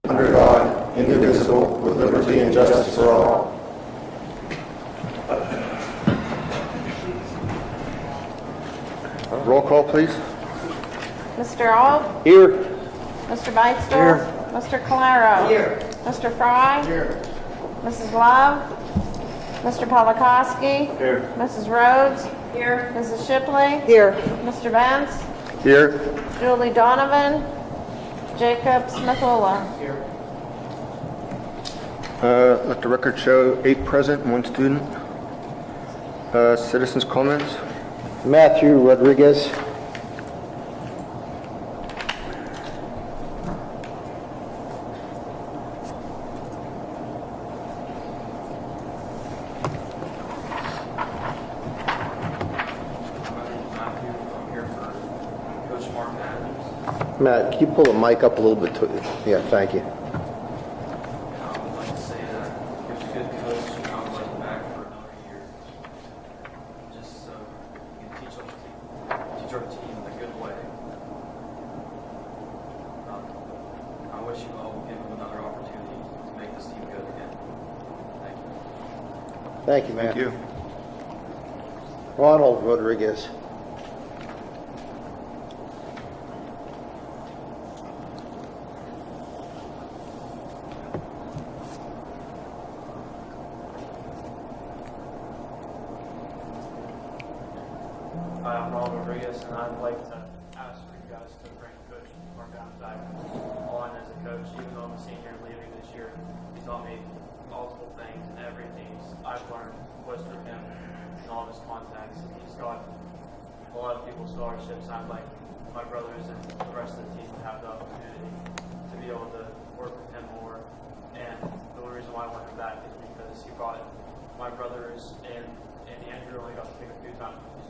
under God, indivisible, with liberty and justice for all. Roll call, please. Mr. Auld? Here. Mr. Beistel? Here. Mr. Calero? Here. Mr. Fry? Here. Mrs. Love? Mr. Polakowski? Here. Mrs. Rhodes? Here. Mrs. Shipley? Here. Mr. Vance? Here. Julie Donovan? Jacob Smithula? Here. Let the record show 8 present, 1 student. Citizens' comments. Matthew Rodriguez. Matt, can you pull the mic up a little bit? Yeah, thank you. I would like to say that Coach is a good coach, and I would like him back for another year. Just so he can teach our team in a good way. I wish you all would give him another opportunity to make this team good again. Thank you. Thank you, Matt. Thank you. Ronald Rodriguez. Hi, I'm Ronald Rodriguez, and I'd like to ask for you guys to bring Coach Marcotte back on as a coach. Even though I'm a senior leaving this year, he's taught me multiple things, and everything I've learned was through him and all of his contacts. And he's got a lot of people's scholarships, and I'd like my brothers and the rest of the team to have the opportunity to be able to work with him more. And the only reason why I want him back is because he brought my brothers and Andrew only got to pick a few times. He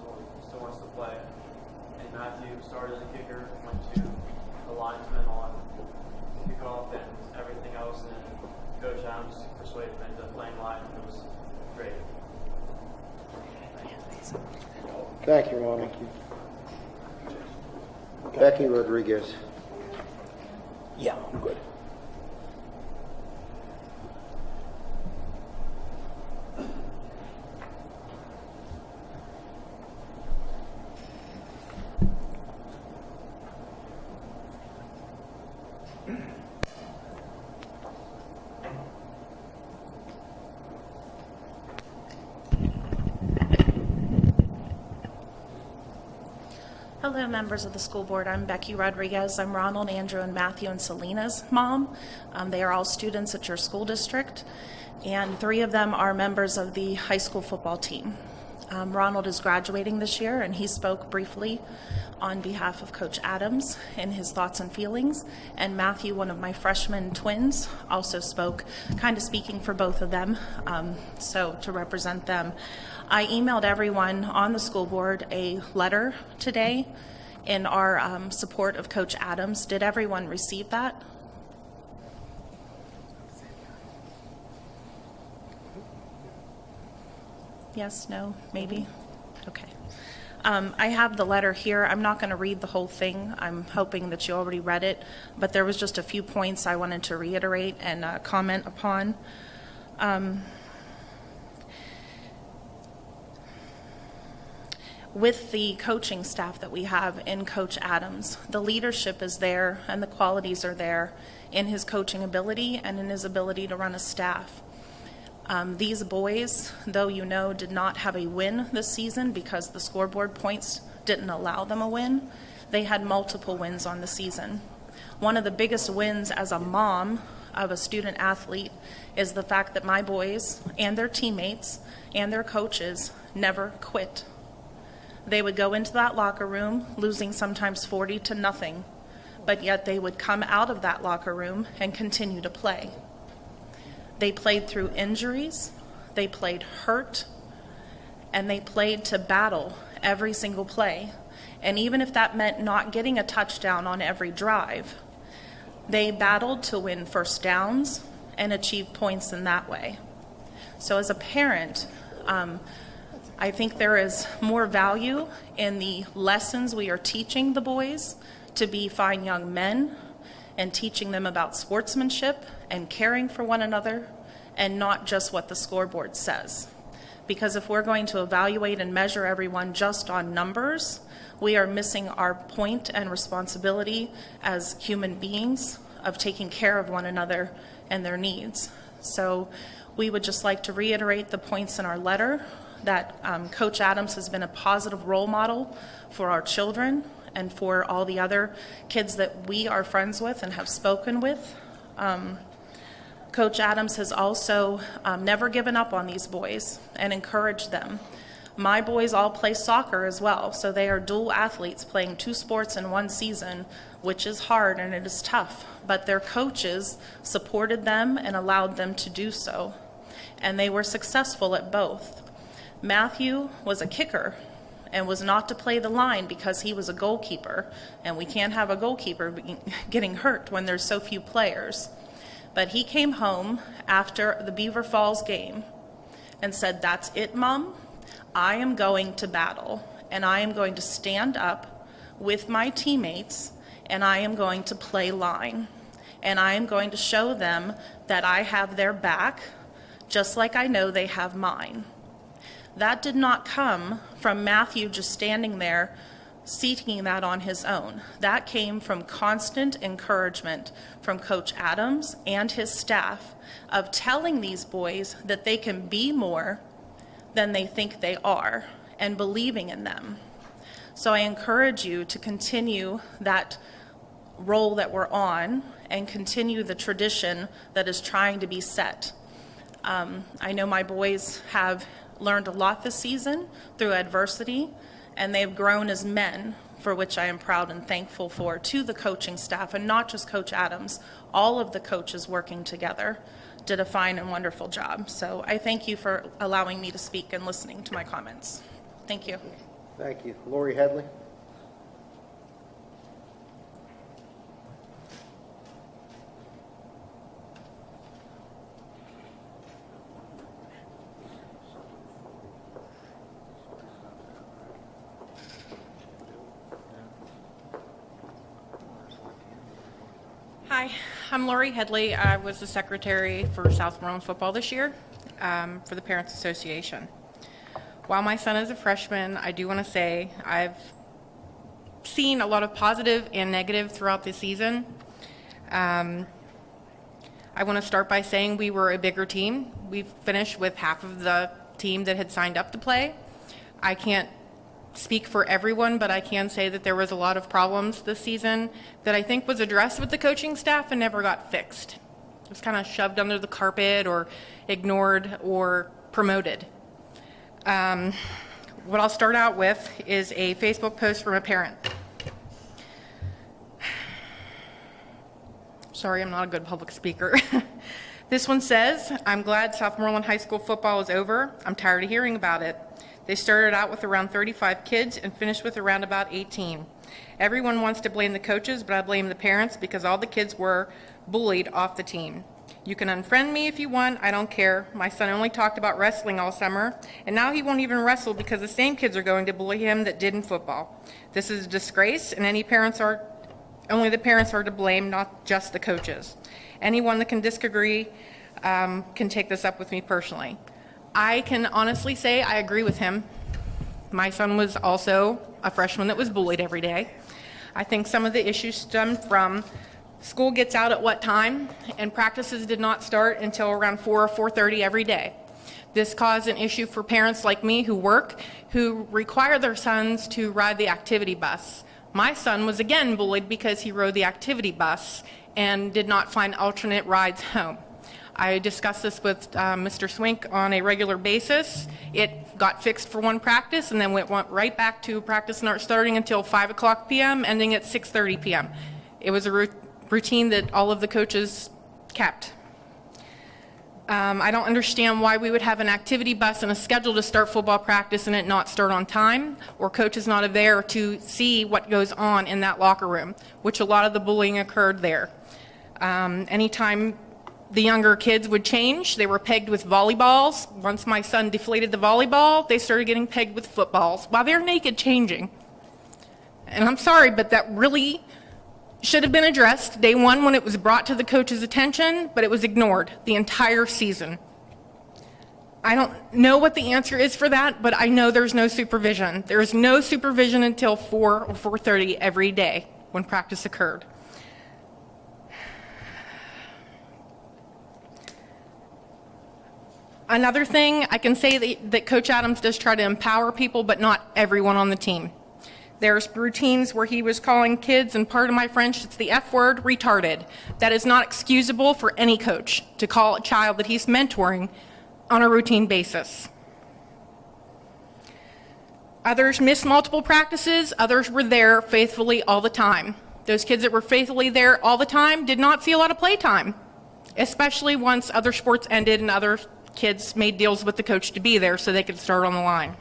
still wants to play. And Matthew started as a kicker, went to the linesman on kickoff and everything else. And Coach Adams persuaded him into playing line, and it was great. Thank you, Ronald. Becky Rodriguez. Yeah, I'm good. Hello, members of the school board. I'm Becky Rodriguez. I'm Ronald, Andrew, and Matthew and Selena's mom. They are all students at your school district, and 3 of them are members of the high school football team. Ronald is graduating this year, and he spoke briefly on behalf of Coach Adams and his thoughts and feelings. And Matthew, one of my freshman twins, also spoke, kind of speaking for both of them, so to represent them. I emailed everyone on the school board a letter today in our support of Coach Adams. Did everyone receive that? Yes, no, maybe? Okay. I have the letter here. I'm not going to read the whole thing. I'm hoping that you already read it, but there was just a few points I wanted to reiterate and comment upon. With the coaching staff that we have in Coach Adams, the leadership is there and the qualities are there in his coaching ability and in his ability to run a staff. These boys, though you know, did not have a win this season because the scoreboard points didn't allow them a win. They had multiple wins on the season. One of the biggest wins as a mom of a student athlete is the fact that my boys and their teammates and their coaches never quit. They would go into that locker room losing sometimes 40-0, but yet they would come out of that locker room and continue to play. They played through injuries, they played hurt, and they played to battle every single play. And even if that meant not getting a touchdown on every drive, they battled to win first downs and achieve points in that way. So as a parent, I think there is more value in the lessons we are teaching the boys to be fine young men and teaching them about sportsmanship and caring for one another, and not just what the scoreboard says. Because if we're going to evaluate and measure everyone just on numbers, we are missing our point and responsibility as human beings of taking care of one another and their needs. So we would just like to reiterate the points in our letter that Coach Adams has been a positive role model for our children and for all the other kids that we are friends with and have spoken with. Coach Adams has also never given up on these boys and encouraged them. My boys all play soccer as well, so they are dual athletes playing 2 sports in one season, which is hard and it is tough, but their coaches supported them and allowed them to do so, and they were successful at both. Matthew was a kicker and was not to play the line because he was a goalkeeper, and we can't have a goalkeeper getting hurt when there's so few players. But he came home after the Beaver Falls game and said, "That's it, Mom. I am going to battle, and I am going to stand up with my teammates, and I am going to play line, and I am going to show them that I have their back, just like I know they have mine." That did not come from Matthew just standing there seeking that on his own. That came from constant encouragement from Coach Adams and his staff of telling these boys that they can be more than they think they are and believing in them. So I encourage you to continue that role that we're on and continue the tradition that is trying to be set. I know my boys have learned a lot this season through adversity, and they have grown as men, for which I am proud and thankful for, to the coaching staff, and not just Coach Adams. All of the coaches working together did a fine and wonderful job. So I thank you for allowing me to speak and listening to my comments. Thank you. Thank you. Lori Headley? Hi, I'm Lori Headley. I was the secretary for Southmoreland football this year for the Parents Association. While my son is a freshman, I do want to say I've seen a lot of positive and negative throughout the season. I want to start by saying we were a bigger team. We finished with half of the team that had signed up to play. I can't speak for everyone, but I can say that there was a lot of problems this season that I think was addressed with the coaching staff and never got fixed. It was kind of shoved under the carpet or ignored or promoted. What I'll start out with is a Facebook post from a parent. Sorry, I'm not a good public speaker. This one says, "I'm glad Southmoreland High School football is over. I'm tired of hearing about it. They started out with around 35 kids and finished with around about 18. Everyone wants to blame the coaches, but I blame the parents because all the kids were bullied off the team. You can unfriend me if you want, I don't care. My son only talked about wrestling all summer, and now he won't even wrestle because the same kids are going to bully him that did in football. This is a disgrace, and only the parents are to blame, not just the coaches. Anyone that can disagree can take this up with me personally." I can honestly say I agree with him. My son was also a freshman that was bullied every day. I think some of the issues stemmed from school gets out at what time, and practices did not start until around 4 or 4:30 every day. This caused an issue for parents like me who work, who require their sons to ride the activity bus. My son was again bullied because he rode the activity bus and did not find alternate rides home. I discuss this with Mr. Swink on a regular basis. It got fixed for one practice and then went right back to practice not starting until 5 o'clock p.m., ending at 6:30 p.m. It was a routine that all of the coaches kept. I don't understand why we would have an activity bus and a schedule to start football practice and it not start on time, or coaches not there to see what goes on in that locker room, which a lot of the bullying occurred there. Anytime the younger kids would change, they were pegged with volleyballs. Once my son deflated the volleyball, they started getting pegged with footballs while they're naked changing. And I'm sorry, but that really should have been addressed day one when it was brought to the coach's attention, but it was ignored the entire season. I don't know what the answer is for that, but I know there's no supervision. There is no supervision until 4 or 4:30 every day when practice occurred. Another thing, I can say that Coach Adams does try to empower people, but not everyone on the team. There's routines where he was calling kids, and part of my French, it's the F word, retarded. That is not excusable for any coach to call a child that he's mentoring on a routine basis. Others missed multiple practices. Others were there faithfully all the time. Those kids that were faithfully there all the time did not see a lot of play time, especially once other sports ended and other kids made deals with the coach to be there so they could start on the line.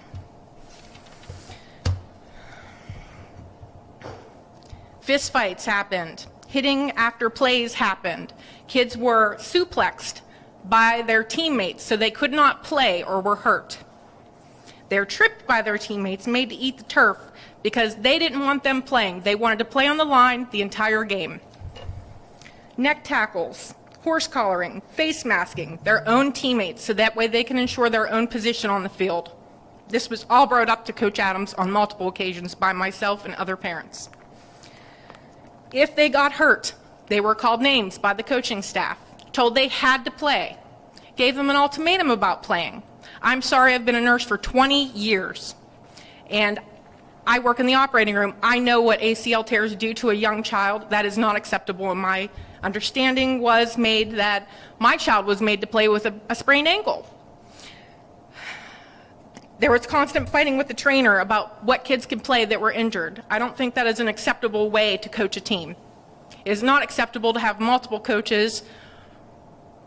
Fist fights happened. Hitting after plays happened. Kids were suplexed by their teammates so they could not play or were hurt. They were tripped by their teammates, made to eat the turf because they didn't want them playing. They wanted to play on the line the entire game. Neck tackles, horse collaring, face masking their own teammates so that way they can ensure their own position on the field. This was all brought up to Coach Adams on multiple occasions by myself and other parents. If they got hurt, they were called names by the coaching staff, told they had to play, gave them an ultimatum about playing. I'm sorry, I've been a nurse for 20 years, and I work in the operating room. I know what ACL tears do to a young child. That is not acceptable, and my understanding was made that my child was made to play with a sprained ankle. There was constant fighting with the trainer about what kids could play that were injured. I don't think that is an acceptable way to coach a team. It is not acceptable to have multiple coaches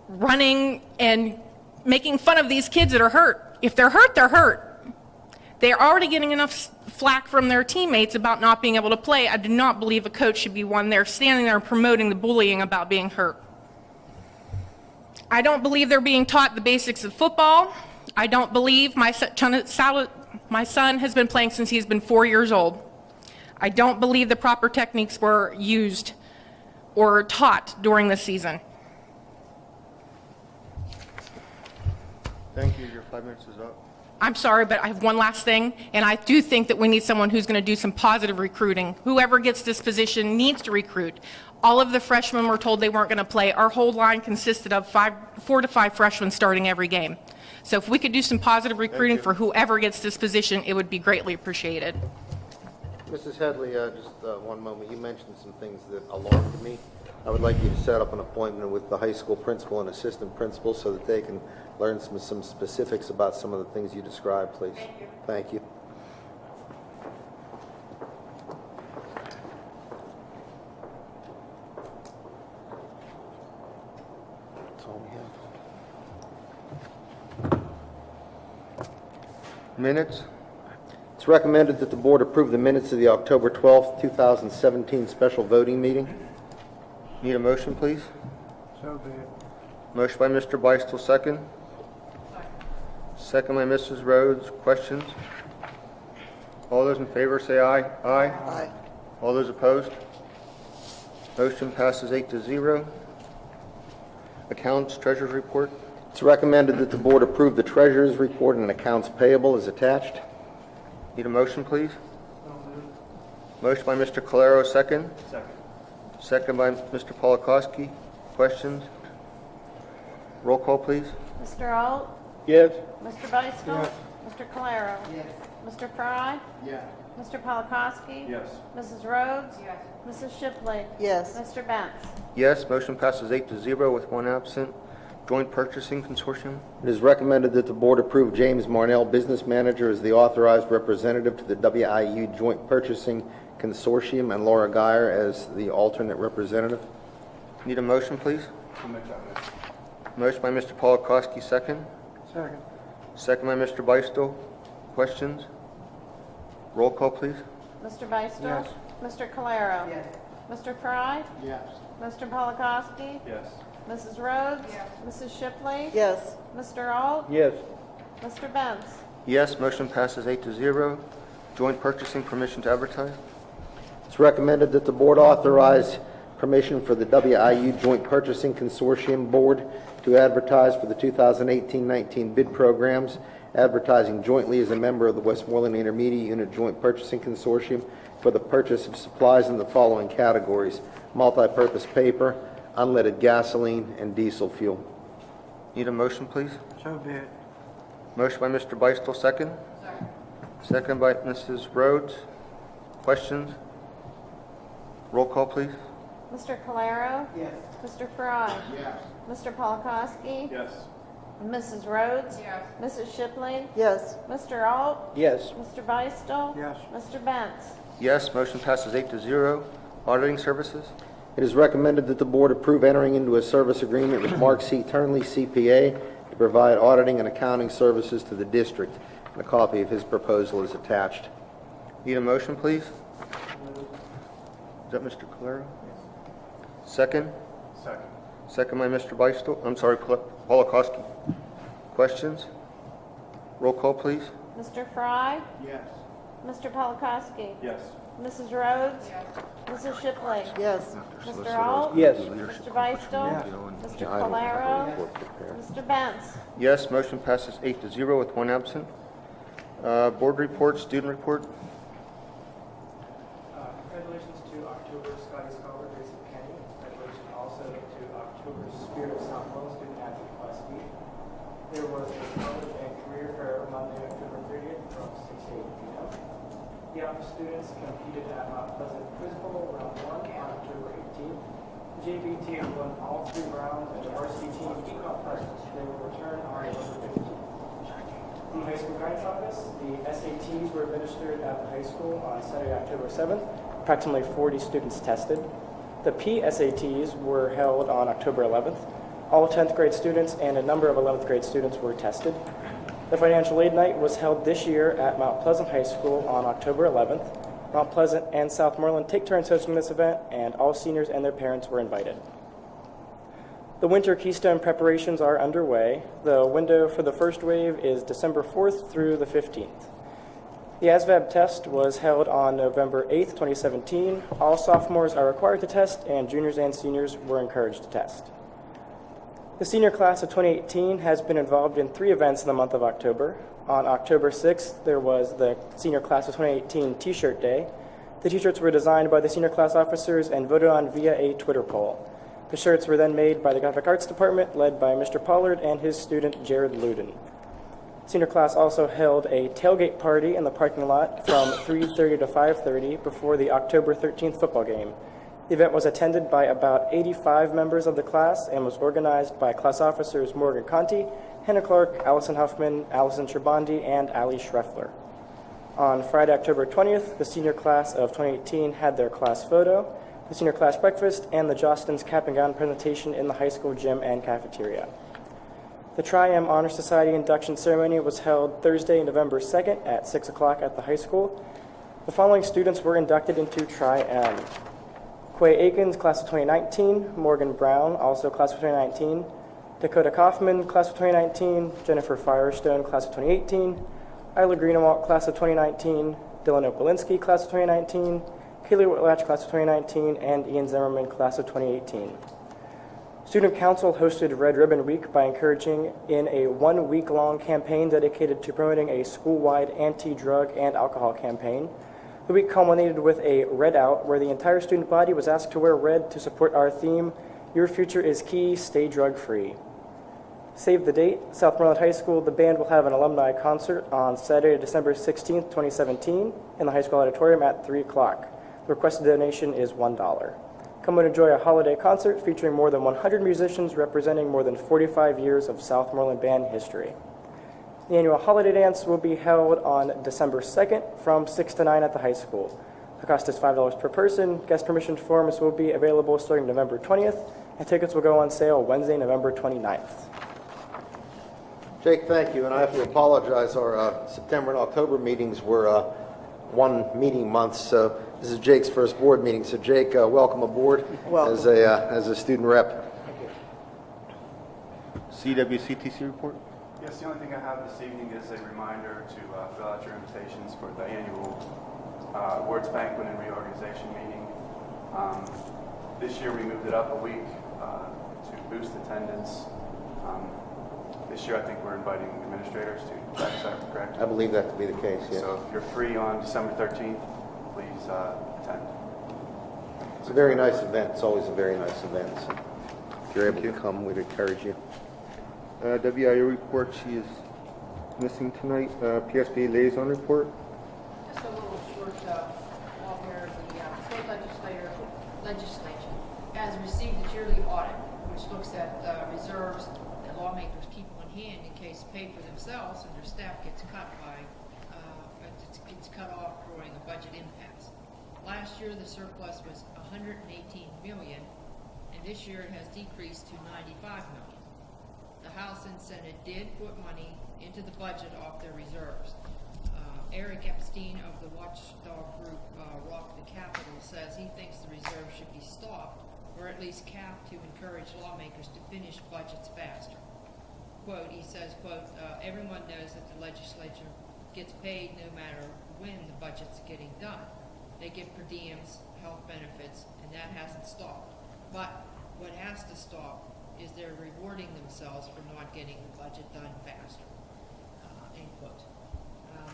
running and making fun of these kids that are hurt. If they're hurt, they're hurt. They're already getting enough flack from their teammates about not being able to play. I do not believe a coach should be one there standing there promoting the bullying about being hurt. I don't believe they're being taught the basics of football. I don't believe my son has been playing since he's been 4 years old. I don't believe the proper techniques were used or taught during the season. Thank you. Your 5 minutes is up. I'm sorry, but I have one last thing, and I do think that we need someone who's going to do some positive recruiting. Whoever gets this position needs to recruit. All of the freshmen were told they weren't going to play. Our whole line consisted of 4 to 5 freshmen starting every game. So if we could do some positive recruiting for whoever gets this position, it would be greatly appreciated. Mrs. Headley, just one moment. You mentioned some things that alarmed me. I would like you to set up an appointment with the high school principal and assistant principal so that they can learn some specifics about some of the things you described, please. Thank you. That's all we have. Minutes? It's recommended that the board approve the minutes of the October 12th, 2017 special voting meeting. Need a motion, please? So be it. Motion by Mr. Beistel, second. Second by Mrs. Rhodes. Questions? All those in favor say aye. Aye. Aye. All those opposed? Motion passes 8-0. Accounts, treasurer's report. It's recommended that the board approve the treasurer's report and accounts payable as attached. Need a motion, please? Motion by Mr. Calero, second. Second. Second by Mr. Polakowski. Questions? Roll call, please. Mr. Alt? Yes. Mr. Beistel? Yes. Mr. Calero? Yes. Mr. Fry? Yes. Mr. Polakowski? Yes. Mrs. Rhodes? Yes. Mrs. Shipley? Yes. Mr. Benz? Yes, motion passes 8-0 with one absent. Joint Purchasing Consortium. It is recommended that the board approve James Marnell, business manager, as the authorized representative to the WIU Joint Purchasing Consortium, and Laura Geyer as the alternate representative. Need a motion, please? I'll make that motion. Motion by Mr. Polakowski, second. Second. Second by Mr. Beistel. Questions? Roll call, please. Mr. Beistel? Yes. Mr. Calero? Yes. Mr. Fry? Yes. Mr. Polakowski? Yes. Mrs. Rhodes? Mrs. Shipley? Yes. Mr. Alt? Yes. Mr. Benz? Yes, motion passes 8-0. Joint Purchasing, permission to advertise. It's recommended that the board authorize permission for the WIU Joint Purchasing Consortium Board to advertise for the 2018-19 bid programs, advertising jointly as a member of the Westmoreland Intermediate Unit Joint Purchasing Consortium for the purchase of supplies in the following categories: multi-purpose paper, unleaded gasoline, and diesel fuel. Need a motion, please? So be it. Motion by Mr. Beistel, second. Second by Mrs. Rhodes. Questions? Roll call, please. Mr. Calero? Yes. Mr. Fry? Yes. Mr. Polakowski? Yes. Mrs. Rhodes? Yes. Mrs. Shipley? Yes. Mr. Alt? Yes. Mr. Beistel? Yes. Mr. Benz? Yes, motion passes 8-0. Auditing services? It is recommended that the board approve entering into a service agreement with Mark C. Turnley, CPA, to provide auditing and accounting services to the district. And a copy of his proposal is attached. Need a motion, please? Is that Mr. Calero? Second? Second. Second by Mr. Beistel. I'm sorry, Polakowski. Questions? Roll call, please. Mr. Fry? Yes. Mr. Polakowski? Yes. Mrs. Rhodes? Mrs. Shipley? Yes. Mr. Alt? Yes. Mr. Beistel? Yes. Mr. Calero? Mr. Benz? Yes, motion passes 8-0 with one absent. Board report, student report. Congratulations to October Scotty Scholar, Jason Kenny. Congratulations also to October Spirit of Southmoreland student athlete class B. There was a college and career fair Monday, October 30th from 6 to 8 p.m. The alpha students competed at Mount Pleasant Quiz Bowl round 1 on October 18th. The JV team won all 3 rounds and the varsity team beat Mount Pleasant. They will return on November 15th. From the high school guidance office, the SATs were administered at the high school on Saturday, October 7th. Approximately 40 students tested. The PSATs were held on October 11th. All 10th grade students and a number of 11th grade students were tested. The financial aid night was held this year at Mount Pleasant High School on October 11th. Mount Pleasant and Southmoreland take turns hosting this event, and all seniors and their parents were invited. The winter Keystone preparations are underway. The window for the first wave is December 4th through the 15th. The ASVAB test was held on November 8th, 2017. All sophomores are required to test, and juniors and seniors were encouraged to test. The senior class of 2018 has been involved in 3 events in the month of October. On October 6th, there was the senior class of 2018 T-shirt day. The T-shirts were designed by the senior class officers and voted on via a Twitter poll. The shirts were then made by the Graphic Arts Department, led by Mr. Pollard and his student Jared Luden. Senior class also held a tailgate party in the parking lot from 3:30 to 5:30 before the October 13th football game. The event was attended by about 85 members of the class and was organized by class officers Morgan Conti, Hannah Clark, Allison Huffman, Allison Shabandi, and Ali Schreffler. On Friday, October 20th, the senior class of 2018 had their class photo, the senior class breakfast, and the Jostens cap and gown presentation in the high school gym and cafeteria. The Tri-M Honor Society induction ceremony was held Thursday, November 2nd at 6 o'clock at the high school. The following students were inducted into Tri-M: Quay Akins, class of 2019, Morgan Brown, also class of 2019, Dakota Kaufman, class of 2019, Jennifer Firestone, class of 2018, Isla Greenewalt, class of 2019, Dylan Opolinski, class of 2019, Kaylee Whitlatch, class of 2019, and Ian Zimmerman, class of 2018. Student Council hosted Red Ribbon Week by encouraging in a 1-week-long campaign dedicated to promoting a school-wide anti-drug and alcohol campaign. The week culminated with a Red Out, where the entire student body was asked to wear red to support our theme, Your Future is Key, Stay Drug-Free. Save the date, Southmoreland High School, the band will have an alumni concert on Saturday, December 16th, 2017, in the high school auditorium at 3 o'clock. The requested donation is $1. Come and enjoy a holiday concert featuring more than 100 musicians representing more than 45 years of Southmoreland band history. The annual holiday dance will be held on December 2nd from 6 to 9 at the high school. The cost is $5 per person. Guest permission forms will be available starting November 20th, and tickets will go on sale Wednesday, November 29th. Jake, thank you, and I have to apologize. Our September and October meetings were one meeting months, so this is Jake's first board meeting. So, Jake, welcome aboard as a student rep. CWCTC report? Yes, the only thing I have this evening is a reminder to fill out your invitations for the annual Awards banquet and reorganization meeting. This year we moved it up a week to boost attendance. This year I think we're inviting administrators to is that correct? I believe that to be the case, yes. So if you're free on December 13th, please attend. It's a very nice event. It's always a very nice event. So if you're able to come, we'd encourage you. WIO report, she is missing tonight. PSBA liaison report. Just a little short, while here, the state legislature has received a yearly audit, which looks at reserves that lawmakers keep on hand in case pay for themselves and their staff gets cut off during a budget impasse. Last year, the surplus was $118 million, and this year it has decreased to $95 million. The House and Senate did put money into the budget off their reserves. Eric Epstein of the watchdog group Rock the Capitol says he thinks the reserve should be stopped or at least capped to encourage lawmakers to finish budgets faster. Quote, he says, quote, everyone knows that the legislature gets paid no matter when the budget's getting done. They get per diems, health benefits, and that hasn't stopped. But what has to stop is they're rewarding themselves for not getting the budget done faster, end quote.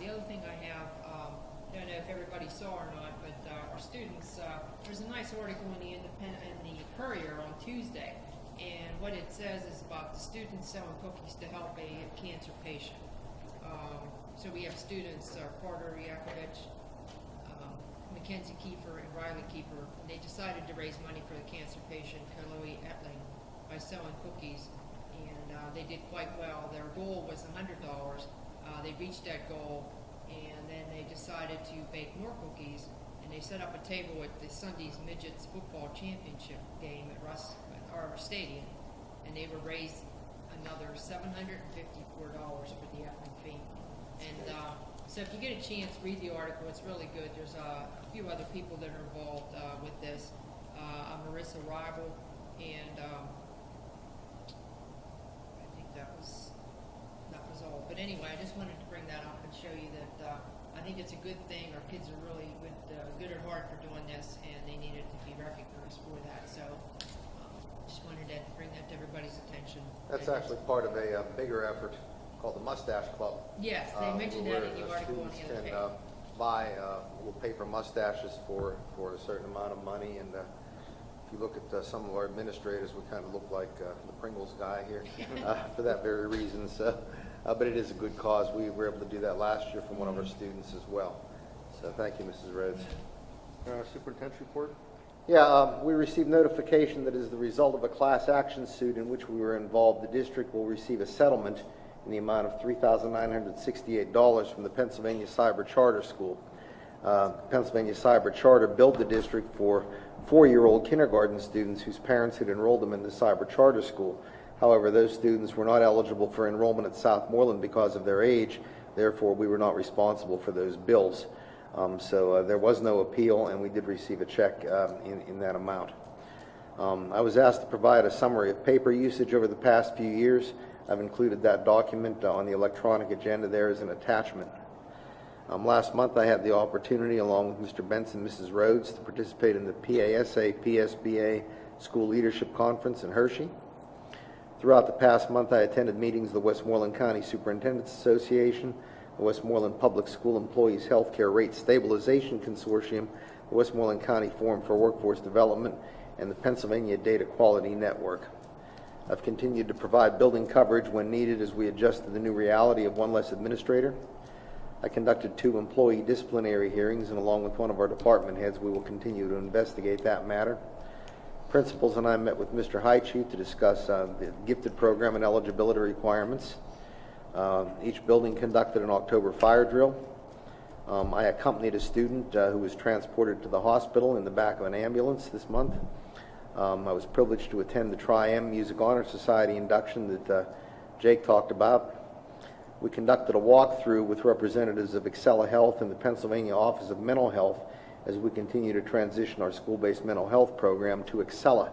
The other thing I have, I don't know if everybody saw or not, but our students, there's a nice article in the Independent and the Courier on Tuesday, and what it says is about the students selling cookies to help a cancer patient. So we have students, Carter Yakovich, Mackenzie Kiefer, and Riley Kiefer, and they decided to raise money for the cancer patient, Chloe Etling, by selling cookies, and they did quite well. Their goal was $100. They reached that goal, and then they decided to bake more cookies, and they set up a table at the Sunday's Midgets Football Championship game at our stadium, and they were raised another $754 for the Etling fee. And so if you get a chance, read the article. It's really good. There's a few other people that are involved with this. Marissa Rival, and I think that was all. But anyway, I just wanted to bring that up and show you that I think it's a good thing. Our kids are really good at heart for doing this, and they needed to be recognized for that. So just wanted to bring that to everybody's attention. That's actually part of a bigger effort called the Mustache Club. Yes, they mentioned that in the article on the other page. Students can buy little paper mustaches for a certain amount of money, and if you look at some of our administrators, we kind of look like the Pringles guy here for that very reason. So, but it is a good cause. We were able to do that last year from one of our students as well. So thank you, Mrs. Rhodes. Superintendent's report. Yeah, we received notification that as the result of a class action suit in which we were involved, the district will receive a settlement in the amount of $3,968 from the Pennsylvania Cyber Charter School. Pennsylvania Cyber Charter billed the district for 4-year-old kindergarten students whose parents had enrolled them in the Cyber Charter School. However, those students were not eligible for enrollment at Southmoreland because of their age. Therefore, we were not responsible for those bills. So there was no appeal, and we did receive a check in that amount. I was asked to provide a summary of paper usage over the past few years. I've included that document on the electronic agenda there as an attachment. Last month I had the opportunity, along with Mr. Benson and Mrs. Rhodes, to participate in the PASA-PSBA School Leadership Conference in Hershey. Throughout the past month I attended meetings of the Westmoreland County Superintendents Association, the Westmoreland Public School Employees Healthcare Rate Stabilization Consortium, the Westmoreland County Forum for Workforce Development, and the Pennsylvania Data Quality Network. I've continued to provide building coverage when needed as we adjust to the new reality of one less administrator. I conducted 2 employee disciplinary hearings, and along with one of our department heads, we will continue to investigate that matter. Principals and I met with Mr. Highchief to discuss the gifted program and eligibility requirements. Each building conducted an October fire drill. I accompanied a student who was transported to the hospital in the back of an ambulance this month. I was privileged to attend the Tri-M Music Honor Society induction that Jake talked about. We conducted a walkthrough with representatives of Excella Health and the Pennsylvania Office of Mental Health as we continue to transition our school-based mental health program to Excella.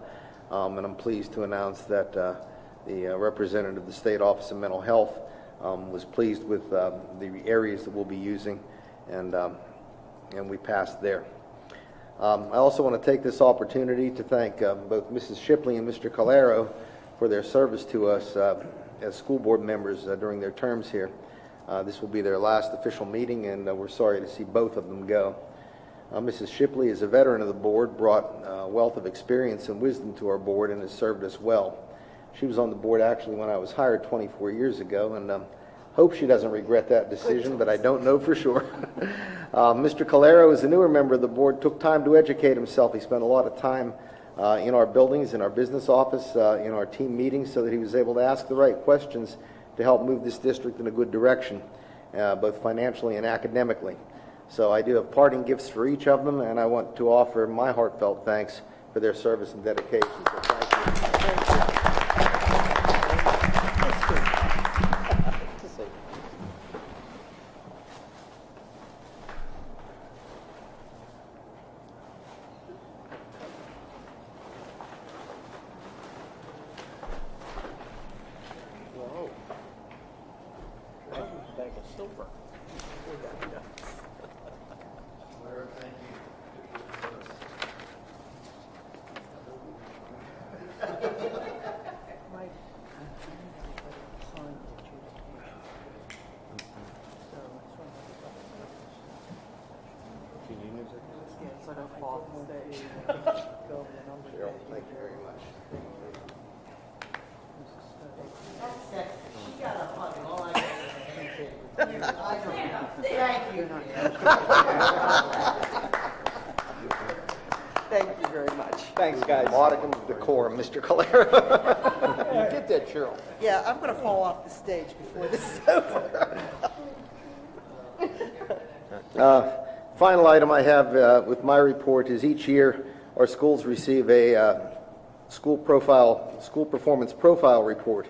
And I'm pleased to announce that the representative of the State Office of Mental Health was pleased with the areas that we'll be using, and and we passed there. I also want to take this opportunity to thank both Mrs. Shipley and Mr. Calero for their service to us as school board members during their terms here. This will be their last official meeting, and we're sorry to see both of them go. Mrs. Shipley is a veteran of the board, brought a wealth of experience and wisdom to our board, and has served us well. She was on the board actually when I was hired 24 years ago, and hope she doesn't regret that decision, but I don't know for sure. Mr. Calero is a newer member of the board, took time to educate himself. He spent a lot of time in our buildings, in our business office, in our team meetings, so that he was able to ask the right questions to help move this district in a good direction, both financially and academically. So I do have parting gifts for each of them, and I want to offer my heartfelt thanks for their service and dedication. So thank you. Cheryl, thank you very much. Thank you. Thank you very much. Thanks, guys. Modicum of decorum, Mr. Calero. You did that, Cheryl. Yeah, I'm going to fall off the stage before this is over. Final item I have with my report is each year our schools receive a school performance profile report.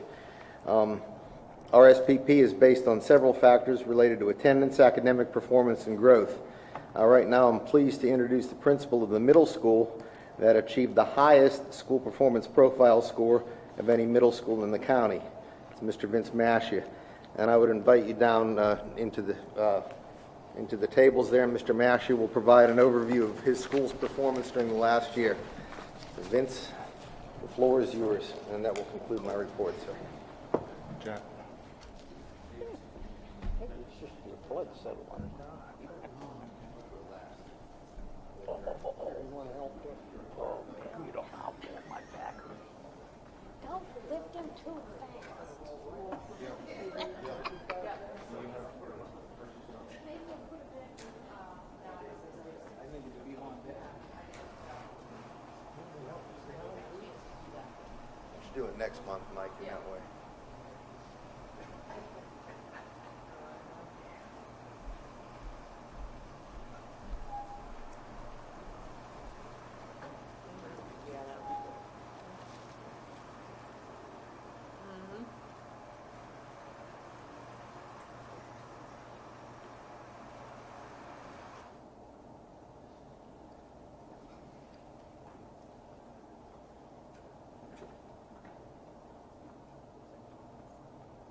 Our SPP is based on several factors related to attendance, academic performance, and growth. Right now I'm pleased to introduce the principal of the middle school that achieved the highest school performance profile score of any middle school in the county. It's Mr. Vince Mashia. And I would invite you down into the tables there. Mr. Mashia will provide an overview of his school's performance during the last year. So Vince, the floor is yours, and that will conclude my report, sir. Jack. Don't lift him too fast. Should do it next month, Mike, in that way.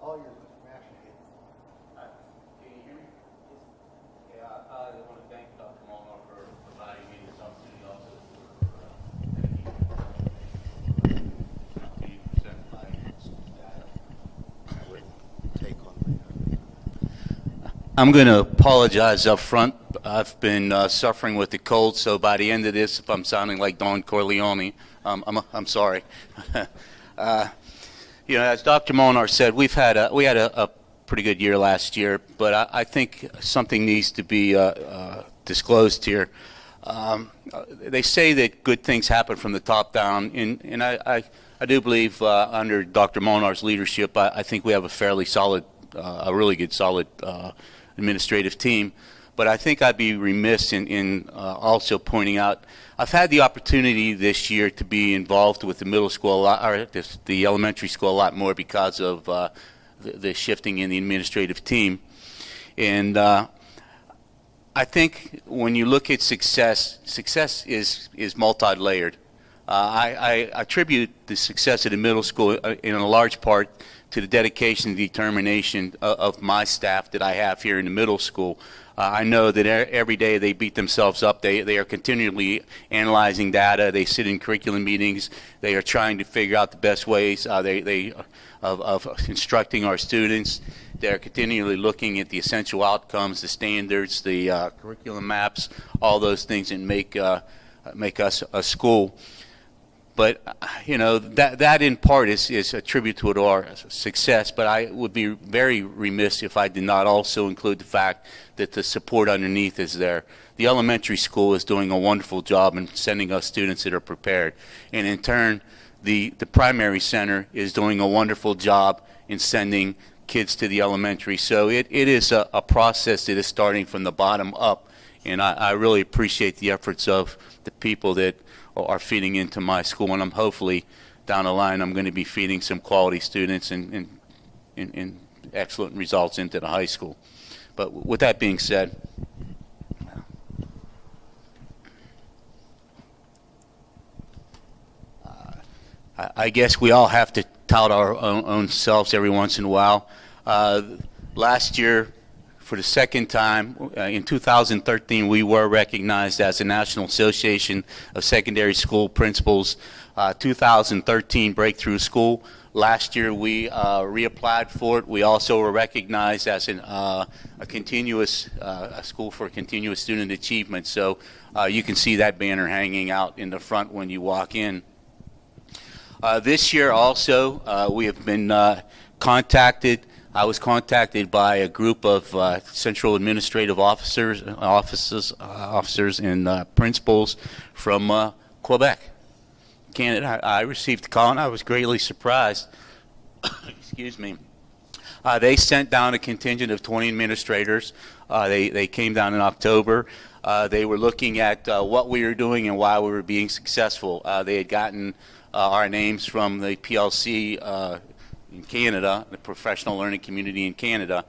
All yours, Mr. Mashia. Can you hear me? Yeah, I want to thank Dr. Mulner for providing me this opportunity also to present my data. Take on I'm going to apologize up front. I've been suffering with the cold, so by the end of this, if I'm sounding like Don Corleone, I'm sorry. You know, as Dr. Molnar said, we had a pretty good year last year, but I think something needs to be disclosed here. They say that good things happen from the top down, and I do believe under Dr. Molnar's leadership, I think we have a fairly solid, a really good solid administrative team. But I think I'd be remiss in also pointing out, I've had the opportunity this year to be involved with the middle school, or the elementary school a lot more because of the shifting in the administrative team. And I think when you look at success is multi-layered. I attribute the success of the middle school in a large part to the dedication and determination of my staff that I have here in the middle school. I know that every day they beat themselves up. They are continually analyzing data. They sit in curriculum meetings. They are trying to figure out the best ways of instructing our students. They're continually looking at the essential outcomes, the standards, the curriculum maps, all those things, and make us a school. But, that in part is a tribute to our success, but I would be very remiss if I did not also include the fact that the support underneath is there. The elementary school is doing a wonderful job in sending us students that are prepared. And in turn, the primary center is doing a wonderful job in sending kids to the elementary. So it is a process that is starting from the bottom up. And I really appreciate the efforts of the people that are feeding into my school, and I'm hopefully down the line I'm going to be feeding some quality students and excellent results into the high school. But with that being said, I guess we all have to tout our own selves every once in a while. Last year, for the second time, in 2013, we were recognized as the National Association of Secondary School Principals 2013 Breakthrough School. Last year, we reapplied for it. We also were recognized as a continuous a school for continuous student achievement. So you can see that banner hanging out in the front when you walk in. This year also, we have been contacted. I was contacted by a group of central administrative officers and principals from Quebec, Canada. I received a call and I was greatly surprised. Excuse me. They sent down a contingent of 20 administrators. They came down in October. They were looking at what we were doing and why we were being successful. They had gotten our names from the PLC in Canada, the professional learning community in Canada.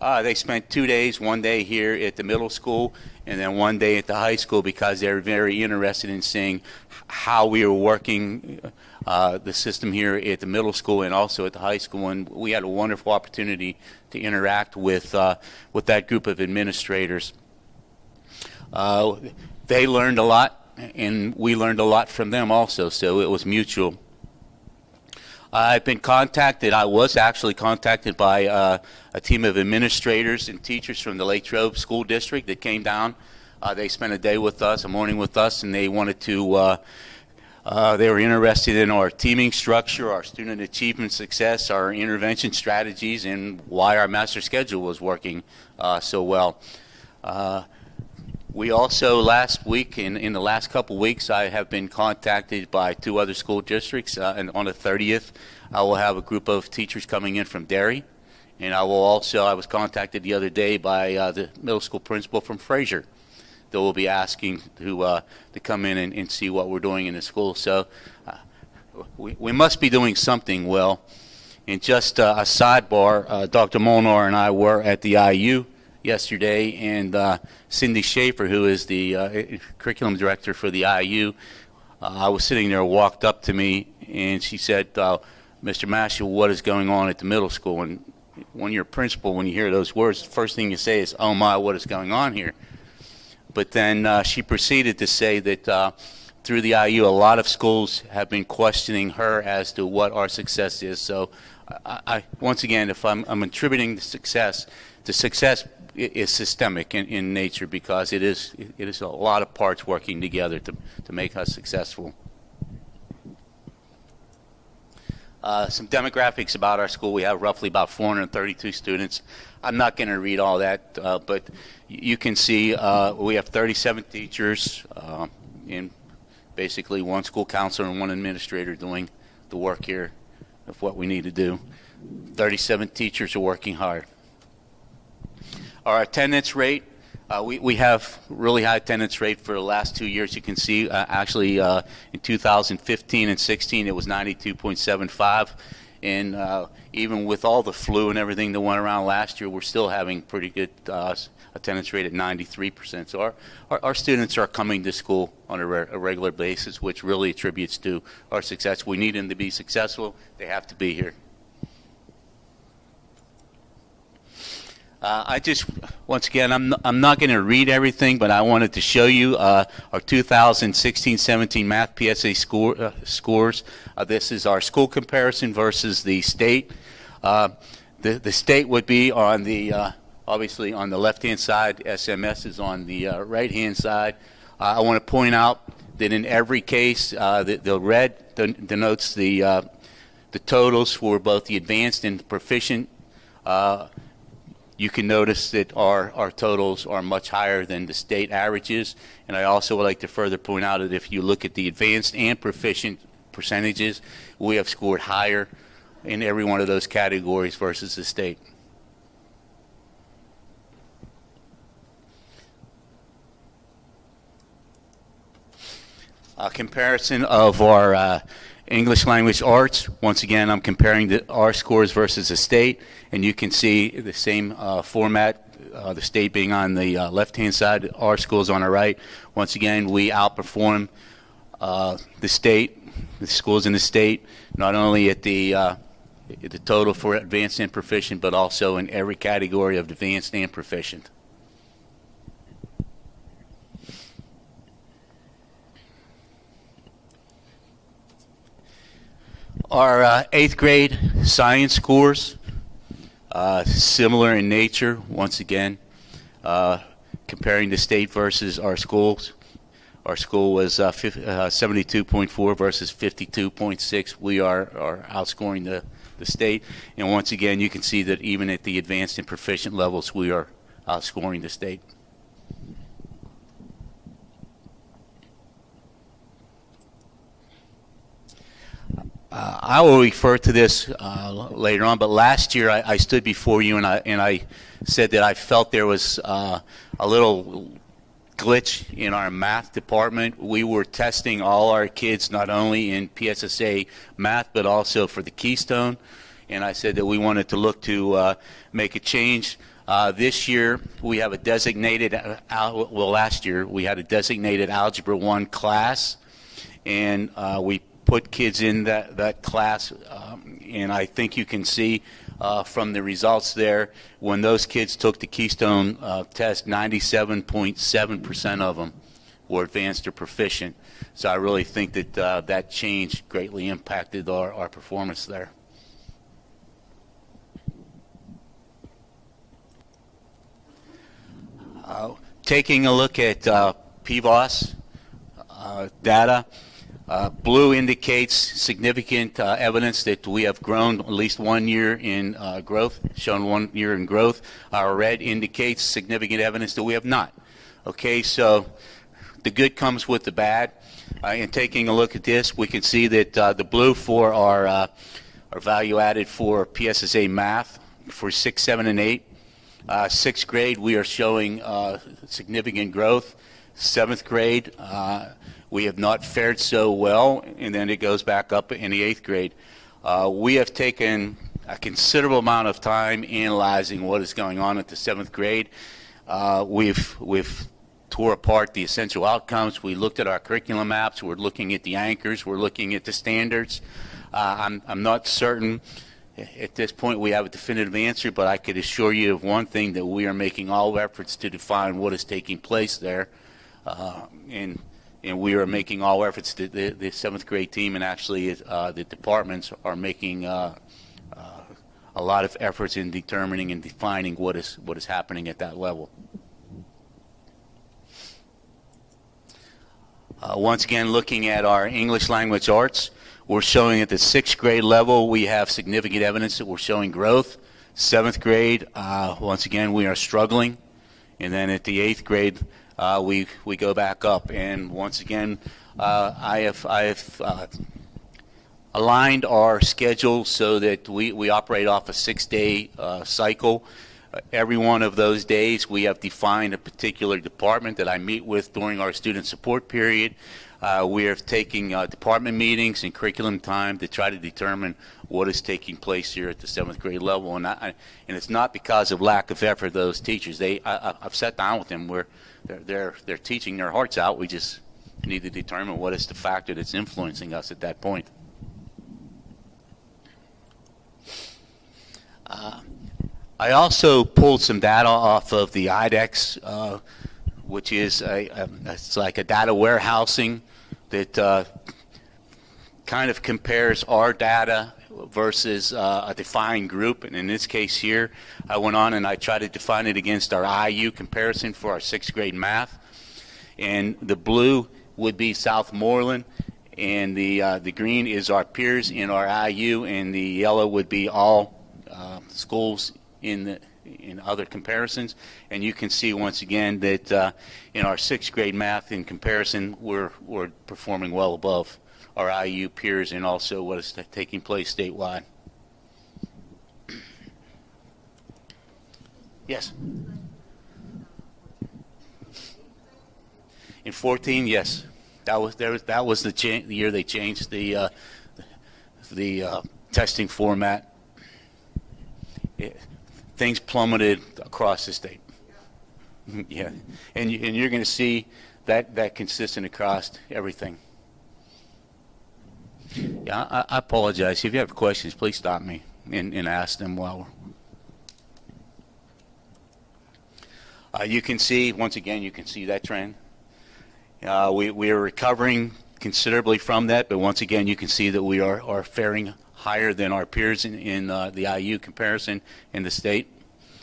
They spent 2 days, one day here at the middle school and then one day at the high school because they're very interested in seeing how we were working the system here at the middle school and also at the high school. And we had a wonderful opportunity to interact with that group of administrators. They learned a lot and we learned a lot from them also, so it was mutual. I've been contacted. I was actually contacted by a team of administrators and teachers from the Lake Trove School District that came down. They spent a day with us, a morning with us, and they wanted to. They were interested in our teaming structure, our student achievement success, our intervention strategies, and why our master schedule was working so well. We also last week, in the last couple weeks, I have been contacted by 2 other school districts, and on the 30th, I will have a group of teachers coming in from Derry, and I was contacted the other day by the middle school principal from Fraser that will be asking to come in and see what we're doing in the school. So we must be doing something well. And just a sidebar, Dr. Molnar and I were at the IU yesterday, and Cindy Schaefer, who is the curriculum director for the IU, I was sitting there, walked up to me, and she said, Mr. Mashal, what is going on at the middle school? And when you're a principal, when you hear those words, the first thing you say is, oh my, what is going on here? But then she proceeded to say that through the IU, a lot of schools have been questioning her as to what our success is. So I once again, if I'm attributing the success is systemic in nature because it is a lot of parts working together to make us successful. Some demographics about our school. We have roughly about 432 students. I'm not going to read all that, but you can see we have 37 teachers and basically 1 school counselor and 1 administrator doing the work here of what we need to do. 37 teachers are working hard. Our attendance rate, we have really high attendance rate for the last 2 years. You can see actually in 2015 and 16 it was 92.75, and even with all the flu and everything that went around last year, we're still having pretty good attendance rate at 93%. So our students are coming to school on a regular basis, which really attributes to our success. We need them to be successful. They have to be here. I just, once again, I'm not going to read everything, but I wanted to show you our 2016-17 math PSA scores. This is our school comparison versus the state. The state would be on the, obviously on the left-hand side. SMS is on the right-hand side. I want to point out that in every case, the red denotes the totals for both the advanced and proficient. You can notice that our totals are much higher than the state averages. And I also would like to further point out that if you look at the advanced and proficient percentages, we have scored higher in every one of those categories versus the state. A comparison of our English language arts. Once again, I'm comparing our scores versus the state, and you can see the same format, the state being on the left-hand side, our schools on the right. Once again, we outperform the state, the schools in the state, not only at the total for advanced and proficient, but also in every category of advanced and proficient. Our 8th grade science scores, similar in nature, once again, comparing the state versus our schools. Our school was 72.4 versus 52.6. We are outscoring the state. And once again, you can see that even at the advanced and proficient levels, we are outscoring the state. I will refer to this later on, but last year I stood before you and I said that I felt there was a little glitch in our math department. We were testing all our kids not only in PSSA math but also for the Keystone, and I said that we wanted to look to make a change. This year we have a designated, last year we had a designated Algebra 1 class, and we put kids in that class, and I think you can see from the results there, when those kids took the Keystone test, 97.7% of them were advanced or proficient. So I really think that that change greatly impacted our performance there. Taking a look at PVOS data, blue indicates significant evidence that we have grown at least 1 year in growth, shown 1 year in growth. Our red indicates significant evidence that we have not. Okay, so the good comes with the bad. In taking a look at this, we can see that the blue for our value added for PSSA math for 6, 7, and 8. 6th grade, we are showing significant growth. 7th grade, we have not fared so well, and then it goes back up in the 8th grade. We have taken a considerable amount of time analyzing what is going on at the 7th grade. We've tore apart the essential outcomes. We looked at our curriculum maps. We're looking at the anchors. We're looking at the standards. I'm not certain at this point we have a definitive answer, but I could assure you of one thing, that we are making all efforts to define what is taking place there. And we are making all efforts, the 7th grade team and actually the departments are making a lot of efforts in determining and defining what is happening at that level. Once again, looking at our English language arts, we're showing at the 6th grade level we have significant evidence that we're showing growth. 7th grade, once again, we are struggling. And then at the 8th grade, we go back up, and once again, I have aligned our schedule so that we operate off a 6-day cycle. Every one of those days, we have defined a particular department that I meet with during our student support period. We are taking department meetings and curriculum time to try to determine what is taking place here at the 7th grade level, and it's not because of lack of effort of those teachers. I've sat down with them. They're teaching their hearts out. We just need to determine what is the factor that's influencing us at that point. I also pulled some data off of the IDEX, which is it's like a data warehousing that kind of compares our data versus a defined group. And in this case here, I went on and I tried to define it against our IU comparison for our 6th grade math. And the blue would be Southmoreland, and the green is our peers in our IU, and the yellow would be all schools in other comparisons. And you can see once again that in our 6th grade math in comparison, we're performing well above our IU peers and also what is taking place statewide. Yes. In 14, yes, that was the year they changed the testing format. Things plummeted across the state. Yeah, and you're going to see that consistent across everything. Yeah, I apologize. If you have questions, please stop me and ask them while you can see, once again, you can see that trend. We are recovering considerably from that, but once again, you can see that we are faring higher than our peers in the IU comparison in the state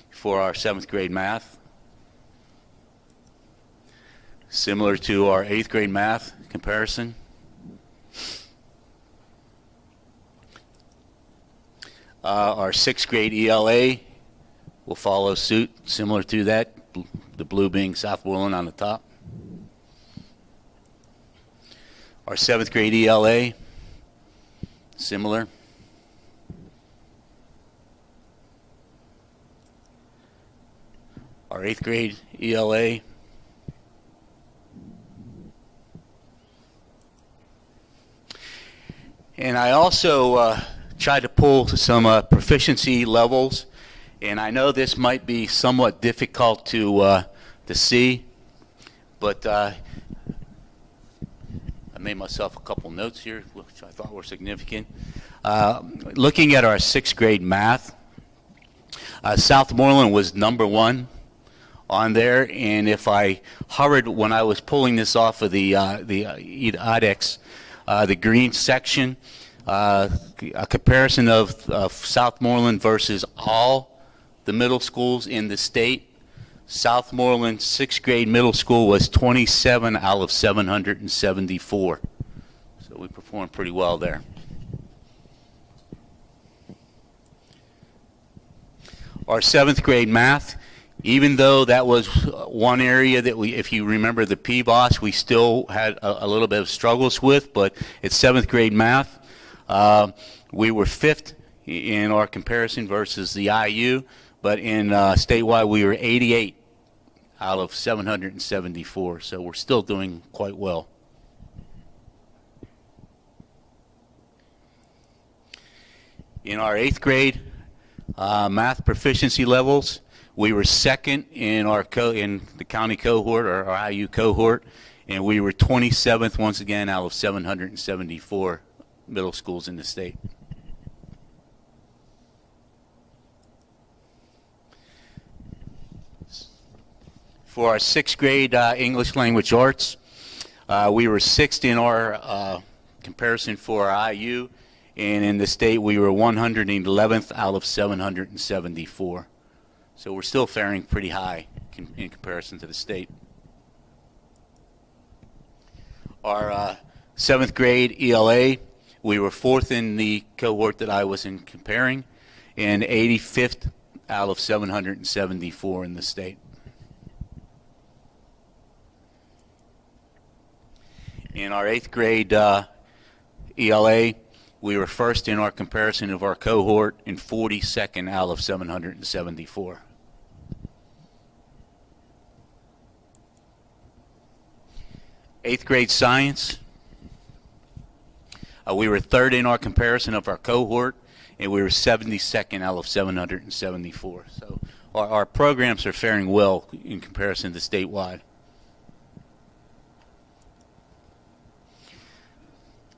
for our 7th grade math. Similar to our 8th grade math comparison. Our 6th grade ELA will follow suit, similar to that, the blue being Southmoreland on the top. Our 7th grade ELA, similar. Our 8th grade ELA. And I also tried to pull some proficiency levels, and I know this might be somewhat difficult to see, but I made myself a couple notes here, which I thought were significant. Looking at our 6th grade math, Southmoreland was number 1 on there, and if I hovered when I was pulling this off of the IDEX, the green section, a comparison of Southmoreland versus all the middle schools in the state. Southmoreland 6th grade middle school was 27 out of 774. So we performed pretty well there. Our 7th grade math, even though that was one area that we, if you remember the PBOS, we still had a little bit of struggles with, but it's 7th grade math. We were 5th in our comparison versus the IU, but in statewide we were 88 out of 774, so we're still doing quite well. In our 8th grade math proficiency levels, we were 2nd in in the county cohort, or our IU cohort, and we were 27th once again out of 774 middle schools in the state. For our 6th grade English language arts, we were 6th in our comparison for our IU, and in the state we were 111th out of 774. So we're still faring pretty high in comparison to the state. Our 7th grade ELA, we were 4th in the cohort that I was in comparing, and 85th out of 774 in the state. In our 8th grade ELA, we were 1st in our comparison of our cohort and 42nd out of 774. Eighth grade science, we were 3rd in our comparison of our cohort, and we were 72nd out of 774. So our programs are faring well in comparison to statewide.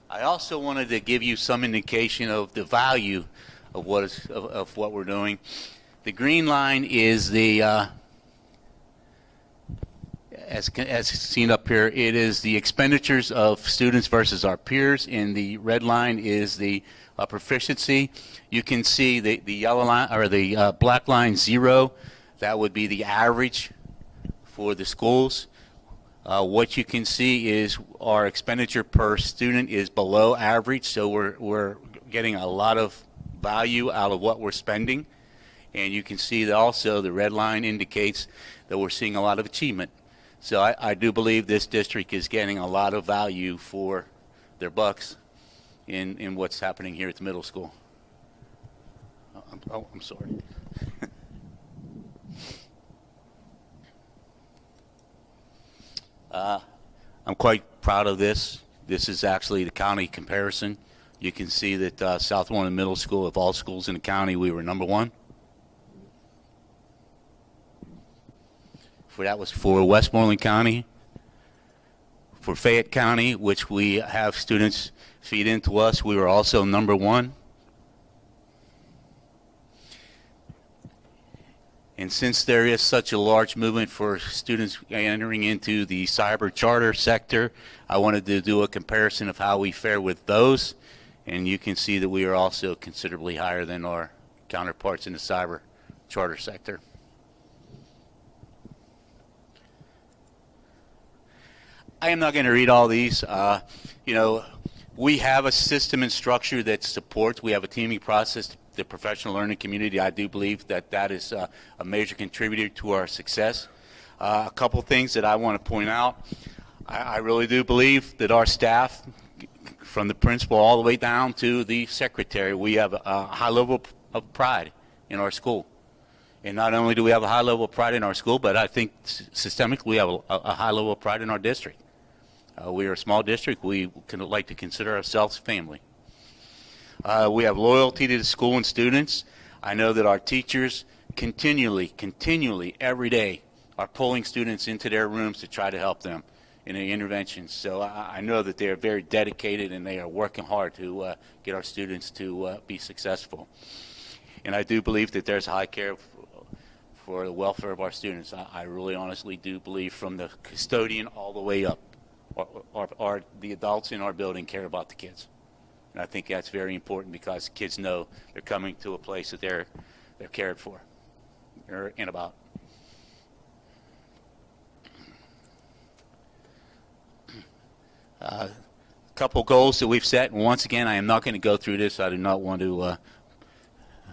I also wanted to give you some indication of the value of what we're doing. The green line is the, as seen up here, it is the expenditures of students versus our peers, and the red line is the proficiency. You can see the yellow line, or the black line, 0. That would be the average for the schools. What you can see is our expenditure per student is below average, so we're getting a lot of value out of what we're spending. And you can see that also the red line indicates that we're seeing a lot of achievement. So I do believe this district is getting a lot of value for their bucks in what's happening here at the middle school. I'm sorry. I'm quite proud of this. This is actually the county comparison. You can see that Southmoreland Middle School, of all schools in the county, we were number 1. That was for Westmoreland County. For Fayette County, which we have students feed into us, we were also number 1. And since there is such a large movement for students entering into the cyber charter sector, I wanted to do a comparison of how we fare with those. And you can see that we are also considerably higher than our counterparts in the cyber charter sector. I am not going to read all these. We have a system and structure that supports. We have a teaming process. The professional learning community, I do believe that is a major contributor to our success. A couple things that I want to point out. I really do believe that our staff, from the principal all the way down to the secretary, we have a high level of pride in our school. And not only do we have a high level of pride in our school, but I think systemically we have a high level of pride in our district. We are a small district. We can like to consider ourselves family. We have loyalty to the school and students. I know that our teachers continually, every day, are pulling students into their rooms to try to help them in the interventions. So I know that they are very dedicated and they are working hard to get our students to be successful. And I do believe that there's high care for the welfare of our students. I really honestly do believe, from the custodian all the way up, the adults in our building care about the kids. And I think that's very important, because kids know they're coming to a place that they're cared for and about. A couple goals that we've set, and once again, I am not going to go through this. I do not want to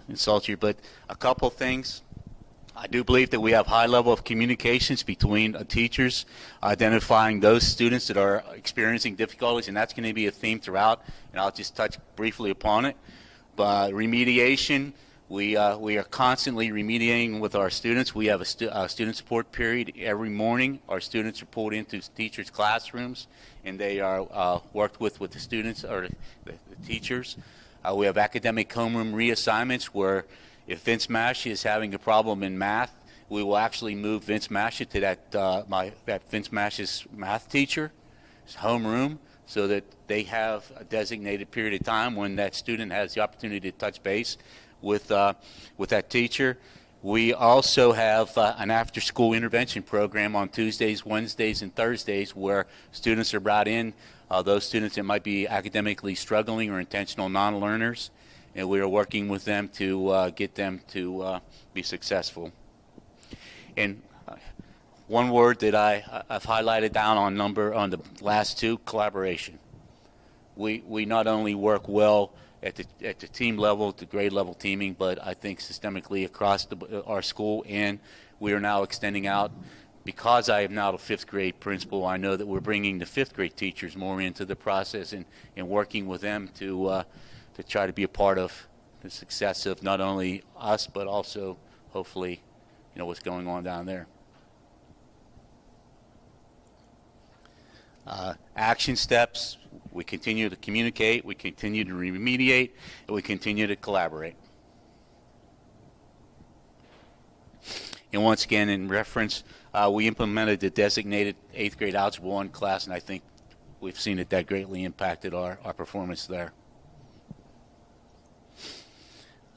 insult you, but a couple things. I do believe that we have high level of communications between teachers, identifying those students that are experiencing difficulties, and that's going to be a theme throughout, and I'll just touch briefly upon it. But remediation, we are constantly remediating with our students. We have a student support period every morning. Our students are pulled into teachers' classrooms, and they are worked with the students or the teachers. We have academic homeroom reassignments where, if Vince Mash is having a problem in math, we will actually move Vince Mash to that Vince Mash's math teacher's homeroom, so that they have a designated period of time when that student has the opportunity to touch base with that teacher. We also have an after-school intervention program on Tuesdays, Wednesdays, and Thursdays, where students are brought in, those students that might be academically struggling or intentional non-learners, and we are working with them to get them to be successful. And one word that I've highlighted down on the last two: collaboration. We not only work well at the team level, the grade level teaming, but I think systemically across our school, and we are now extending out. Because I am now the 5th grade principal, I know that we're bringing the 5th grade teachers more into the process and working with them to try to be a part of the success of not only us, but also hopefully, what's going on down there. Action steps: we continue to communicate, we continue to remediate, and we continue to collaborate. And once again, in reference, we implemented the designated 8th grade Algebra 1 class, and I think we've seen that greatly impacted our performance there.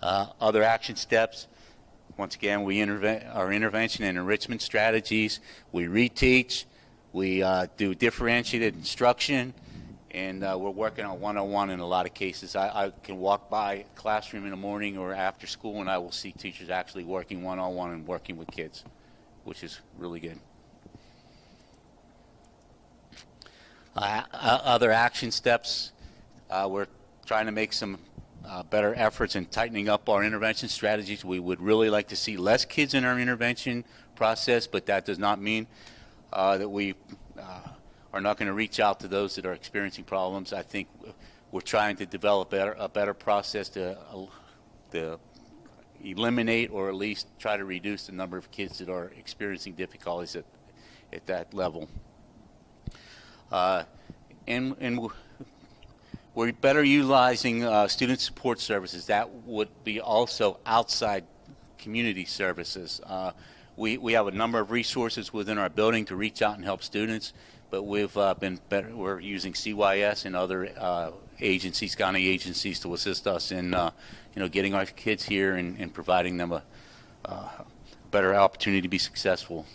Other action steps: Once again, our intervention and enrichment strategies, we reteach, we do differentiated instruction, and we're working on one-on-one in a lot of cases. I can walk by a classroom in the morning or after school, and I will see teachers actually working one-on-one and working with kids, which is really good. Other action steps, we're trying to make some better efforts in tightening up our intervention strategies. We would really like to see less kids in our intervention process, but that does not mean that we are not going to reach out to those that are experiencing problems. I think we're trying to develop a better process to eliminate or at least try to reduce the number of kids that are experiencing difficulties at that level. And we're better utilizing student support services. That would be also outside community services. We have a number of resources within our building to reach out and help students, but we've been better. We're using CYS and other agencies, county agencies, to assist us in getting our kids here and providing them a better opportunity to be successful.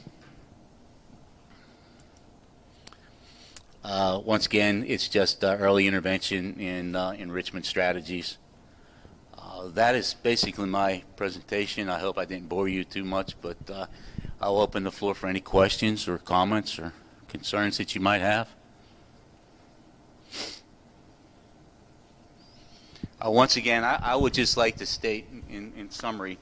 Once again, it's just early intervention and enrichment strategies. That is basically my presentation. I hope I didn't bore you too much, but I'll open the floor for any questions or comments or concerns that you might have. Once again, I would just like to state in summary,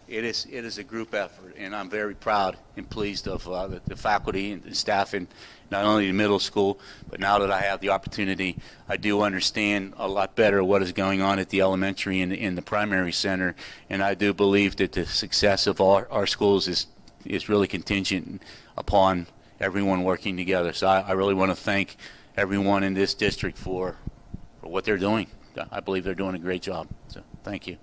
it is a group effort, and I'm very proud and pleased of the faculty and the staff in not only the middle school, but now that I have the opportunity, I do understand a lot better what is going on at the elementary and in the primary center, and I do believe that the success of our schools is really contingent upon everyone working together. So I really want to thank everyone in this district for what they're doing. I believe they're doing a great job. So thank you.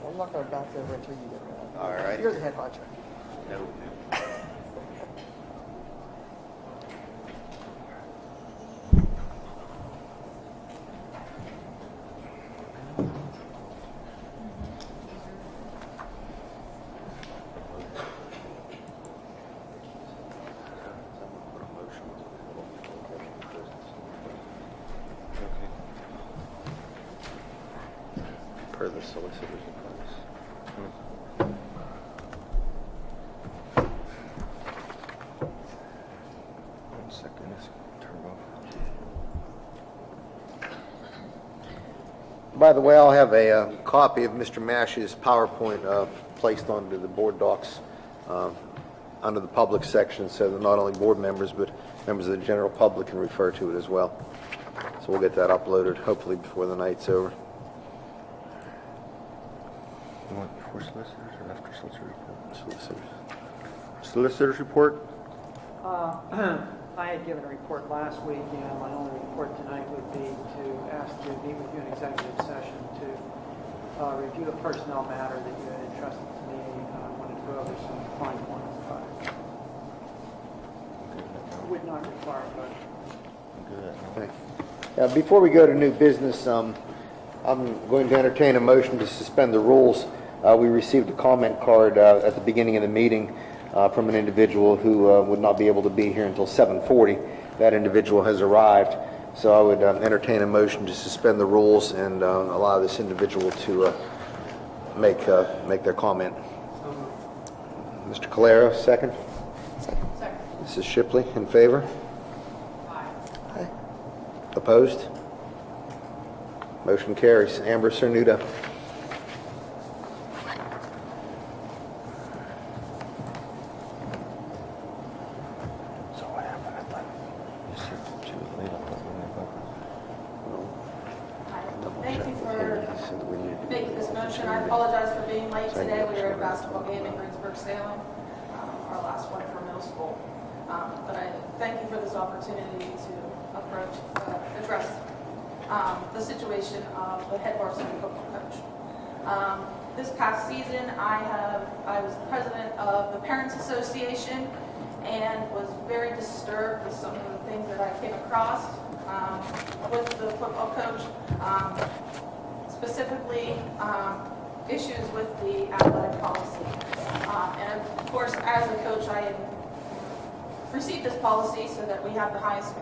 I'm not going to bounce over until you get around. All right. You're the head honcho. Per the solicitor's advice. One second, let's turn it off. By the way, I'll have a copy of Mr. Mash's PowerPoint placed onto the board docs under the public section, so that not only board members but members of the general public can refer to it as well. So we'll get that uploaded hopefully before the night's over. You want before solicitors or after solicitors report? Solicitors. Solicitors report? I had given a report last week, and my only report tonight would be to ask to meet with you in executive session to review a personnel matter that you had entrusted to me. I wanted to go over some fine points. Would not require a vote. Thank you. Before we go to new business, I'm going to entertain a motion to suspend the rules. We received a comment card at the beginning of the meeting from an individual who would not be able to be here until 7:40. That individual has arrived, so I would entertain a motion to suspend the rules and allow this individual to make their comment. Mr. Calero, second. Second. Mrs. Shipley, in favor? Aye. Aye. Opposed? Motion carries. Amber Cernuda. So what happened? I thought you said she was late. I thought Thank you for making this motion. I apologize for being late today. We were at a basketball game in Greensburg Salem, our last one for middle school. But I thank you for this opportunity to address the situation of the head varsity football coach. This past season, I was president of the Parents Association and was very disturbed with some of the things that I came across with the football coach, specifically issues with the athletic policy. And of course, as a coach, I had received this policy so that we have the highest,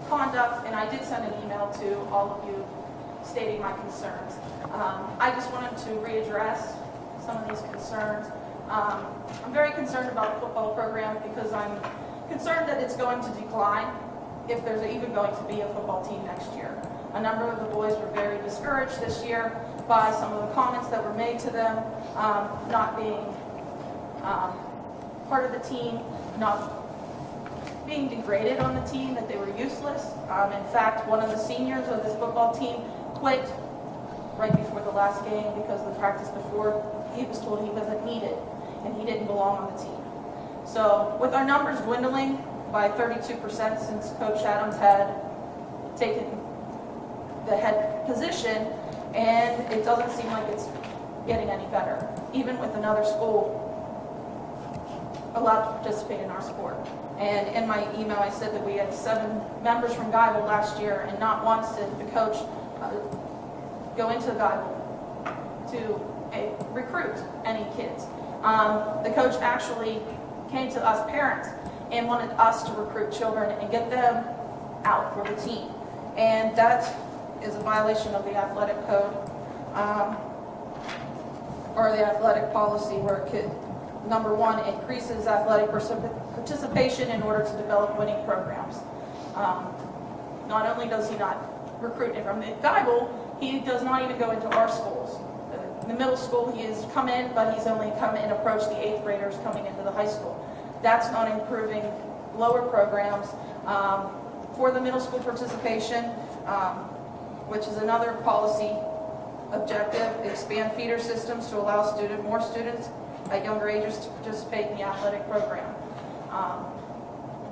conduct, and I did send an email to all of you stating my concerns. I just wanted to readdress some of these concerns. I'm very concerned about the football program because I'm concerned that it's going to decline if there's even going to be a football team next year. A number of the boys were very discouraged this year by some of the comments that were made to them, not being part of the team, not being degraded on the team, that they were useless. In fact, one of the seniors of this football team quit right before the last game because the practice before he was told he wasn't needed and he didn't belong on the team. So with our numbers dwindling by 32% since Coach Adams had taken the head position, and it doesn't seem like it's getting any better. Even with another school allowed to participate in our sport. And in my email, I said that we had 7 members from Guyville last year, and not once did the coach go into Guyville to recruit any kids. The coach actually came to us parents and wanted us to recruit children and get them out for the team. And that is a violation of the athletic code, or the athletic policy, where it could, number one, increases athletic participation in order to develop winning programs. Not only does he not recruit from Guyville, he does not even go into our schools. In the middle school, he has come in, but he's only come and approached the 8th graders coming into the high school. That's not improving lower programs. For the middle school participation, which is another policy objective, expand feeder systems to allow more students at younger ages to participate in the athletic program.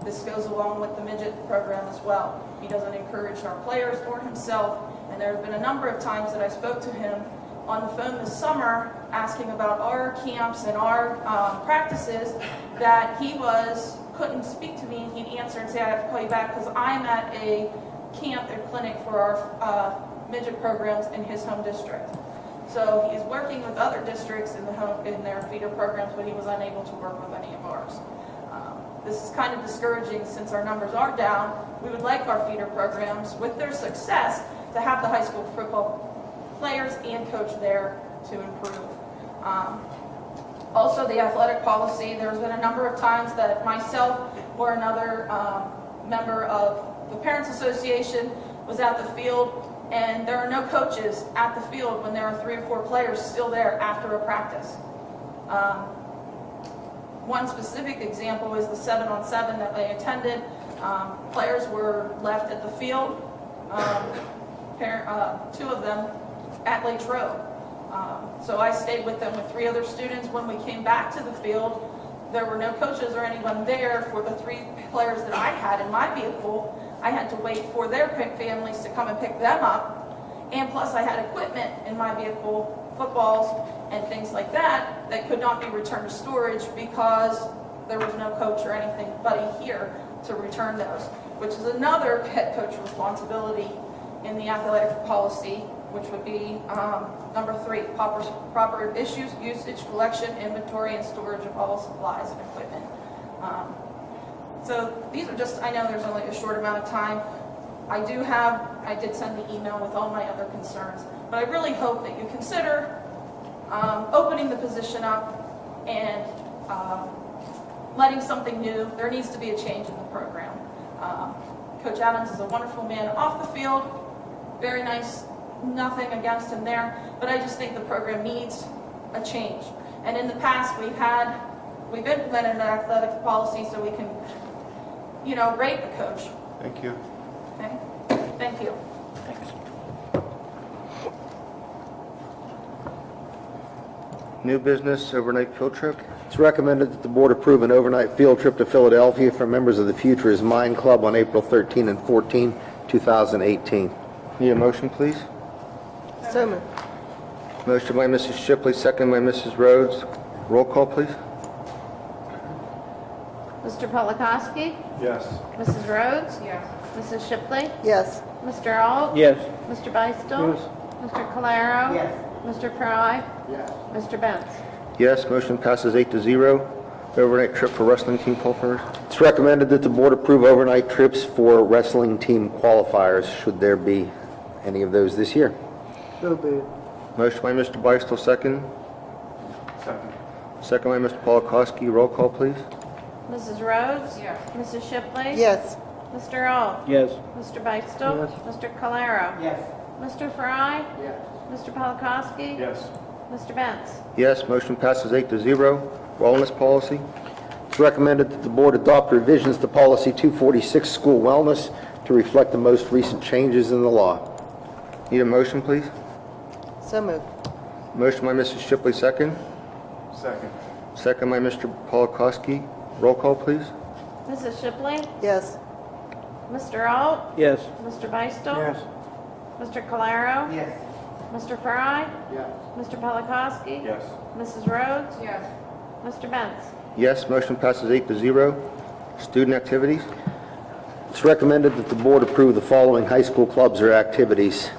This goes along with the midget program as well. He doesn't encourage our players or himself, and there have been a number of times that I spoke to him on the phone this summer asking about our camps and our practices, that he couldn't speak to me, and he'd answer and say, I have to call you back because I'm at a camp and clinic for our midget programs in his home district. So he's working with other districts in their feeder programs, but he was unable to work with any of ours. This is kind of discouraging since our numbers are down. We would like our feeder programs, with their success, to have the high school football players and coach there to improve. Also, the athletic policy, there's been a number of times that myself or another member of the Parents Association was at the field, and there are no coaches at the field when there are 3 or 4 players still there after a practice. One specific example is the 7-on-7 that they attended. Players were left at the field, 2 of them at Lakes Road. So I stayed with them with 3 other students. When we came back to the field, there were no coaches or anyone there for the 3 players that I had in my vehicle. I had to wait for their families to come and pick them up. And plus I had equipment in my vehicle, footballs and things like that, that could not be returned to storage because there was no coach or anything but here to return those, which is another head coach responsibility in the athletic policy, which would be number 3, proper usage, collection, inventory, and storage of all supplies and equipment. So these are just, I know there's only a short amount of time. I did send the email with all my other concerns, but I really hope that you consider opening the position up and letting something new. There needs to be a change in the program. Coach Adams is a wonderful man off the field, very nice, nothing against him there, but I just think the program needs a change. And in the past, we've implemented an athletic policy so we can, rate the coach. Thank you. Okay? Thank you. New business, overnight field trip. It's recommended that the board approve an overnight field trip to Philadelphia for members of the Future is Mine Club on April 13 and 14, 2018. Need a motion, please? So moved. Motion by Mrs. Shipley, second by Mrs. Rhodes. Roll call, please. Mr. Polakowski? Yes. Mrs. Rhodes? Yes. Mrs. Shipley? Yes. Mr. Alt? Yes. Mr. Beistel? Yes. Mr. Calero? Yes. Mr. Fry? Yes. Mr. Benz? Yes, motion passes 8-0. Overnight trip for wrestling team qualifiers. It's recommended that the board approve overnight trips for wrestling team qualifiers, should there be any of those this year. So be it. Motion by Mr. Beistel, second. Second. Second by Mr. Polakowski. Roll call, please. Mrs. Rhodes? Yes. Mrs. Shipley? Yes. Mr. Alt? Yes. Mr. Beistel? Yes. Mr. Calero? Yes. Mr. Fry? Yes. Mr. Polakowski? Yes. Mr. Benz? Yes, motion passes 8-0. Wellness policy. It's recommended that the board adopt revisions to Policy 246, School Wellness, to reflect the most recent changes in the law. Need a motion, please? So moved. Motion by Mrs. Shipley, second. Second. Second by Mr. Polakowski. Roll call, please. Mrs. Shipley? Yes. Mr. Alt? Yes. Mr. Beistel? Yes. Mr. Calero? Yes. Mr. Fry? Yes. Mr. Polakowski? Yes. Mrs. Rhodes? Yes. Mr. Benz? Yes, motion passes 8-0. Student activities. It's recommended that the board approve the following high school clubs or activities: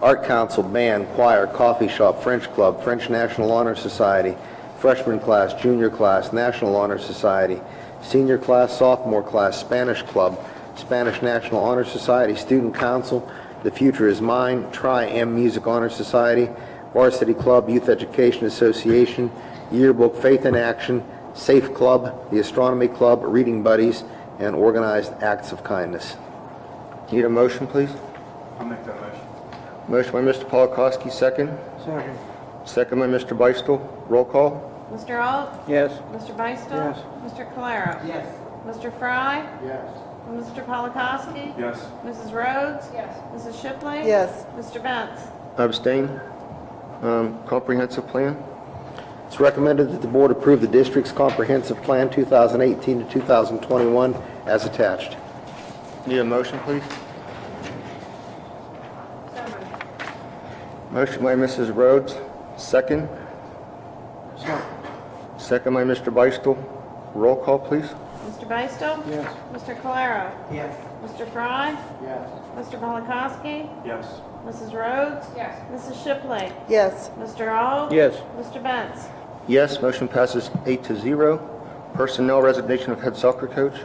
Art Council, Band, Choir, Coffee Shop, French Club, French National Honor Society, Freshman Class, Junior Class, National Honor Society, Senior Class, Sophomore Class, Spanish Club, Spanish National Honor Society, Student Council, The Future is Mine, Tri-M Music Honor Society, Varsity Club, Youth Education Association, Yearbook, Faith in Action, Safe Club, the Astronomy Club, Reading Buddies, and Organized Acts of Kindness. Need a motion, please? I'll make that motion. Motion by Mr. Polakowski, second. Second. Second by Mr. Beistel. Roll call. Mr. Alt? Yes. Mr. Beistel? Yes. Mr. Calero? Yes. Mr. Fry? Yes. Mr. Polakowski? Yes. Mrs. Rhodes? Yes. Mrs. Shipley? Yes. Mr. Benz? Abstain. Comprehensive plan. It's recommended that the board approve the district's comprehensive plan 2018 to 2021 as attached. Need a motion, please? Motion by Mrs. Rhodes, second. Second by Mr. Beistel. Roll call, please. Mr. Beistel? Yes. Mr. Calero? Yes. Mr. Fry? Yes. Mr. Polakowski? Yes. Mrs. Rhodes? Yes. Mrs. Shipley? Yes. Mr. Alt? Yes. Mr. Benz? Yes, motion passes 8-0. Personnel resignation of head soccer coach.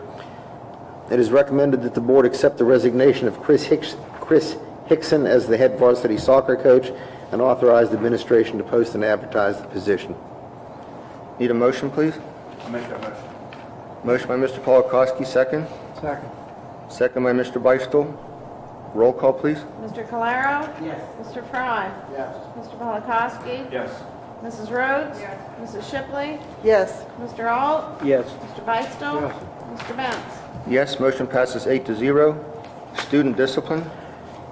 It is recommended that the board accept the resignation of Chris Hickson as the head varsity soccer coach and authorize the administration to post and advertise the position. Need a motion, please? I'll make that motion. Motion by Mr. Polakowski, second. Second. Second by Mr. Beistel. Roll call, please. Mr. Calero? Yes. Mr. Fry? Yes. Mr. Polakowski? Yes. Mrs. Rhodes? Yes. Mrs. Shipley? Yes. Mr. Alt? Yes. Mr. Beistel? Yes. Mr. Benz? Yes, motion passes 8-0. Student discipline.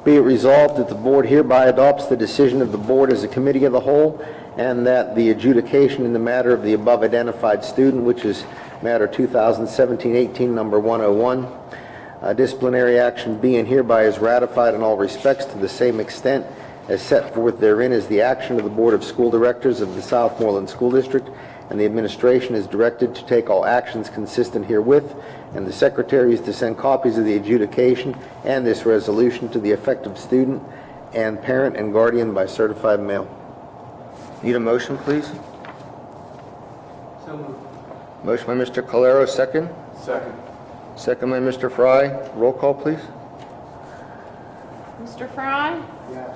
Be it resolved that the board hereby adopts the decision of the board as a committee of the whole, and that the adjudication in the matter of the above identified student, which is matter 2017-18, number 101, disciplinary action being hereby is ratified in all respects to the same extent as set forth therein is the action of the Board of School Directors of the Southmoreland School District, and the administration is directed to take all actions consistent herewith, and the secretary is to send copies of the adjudication and this resolution to the affected student and parent and guardian by certified mail. Need a motion, please? So moved. Motion by Mr. Calero, second. Second. Second by Mr. Fry. Roll call, please. Mr. Fry? Yes.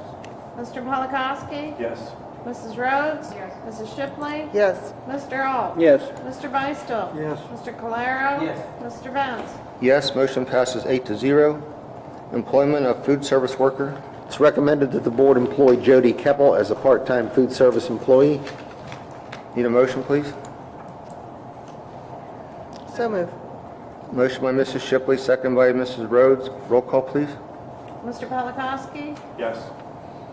Mr. Polakowski? Yes. Mrs. Rhodes? Yes. Mrs. Shipley? Yes. Mr. Alt? Yes. Mr. Beistel? Yes. Mr. Calero? Yes. Mr. Benz? Yes, motion passes 8-0. Employment of food service worker. It's recommended that the board employ Jody Keppel as a part-time food service employee. Need a motion, please? So move. Motion by Mrs. Shipley, second by Mrs. Rhodes. Roll call, please. Mr. Polakowski? Yes.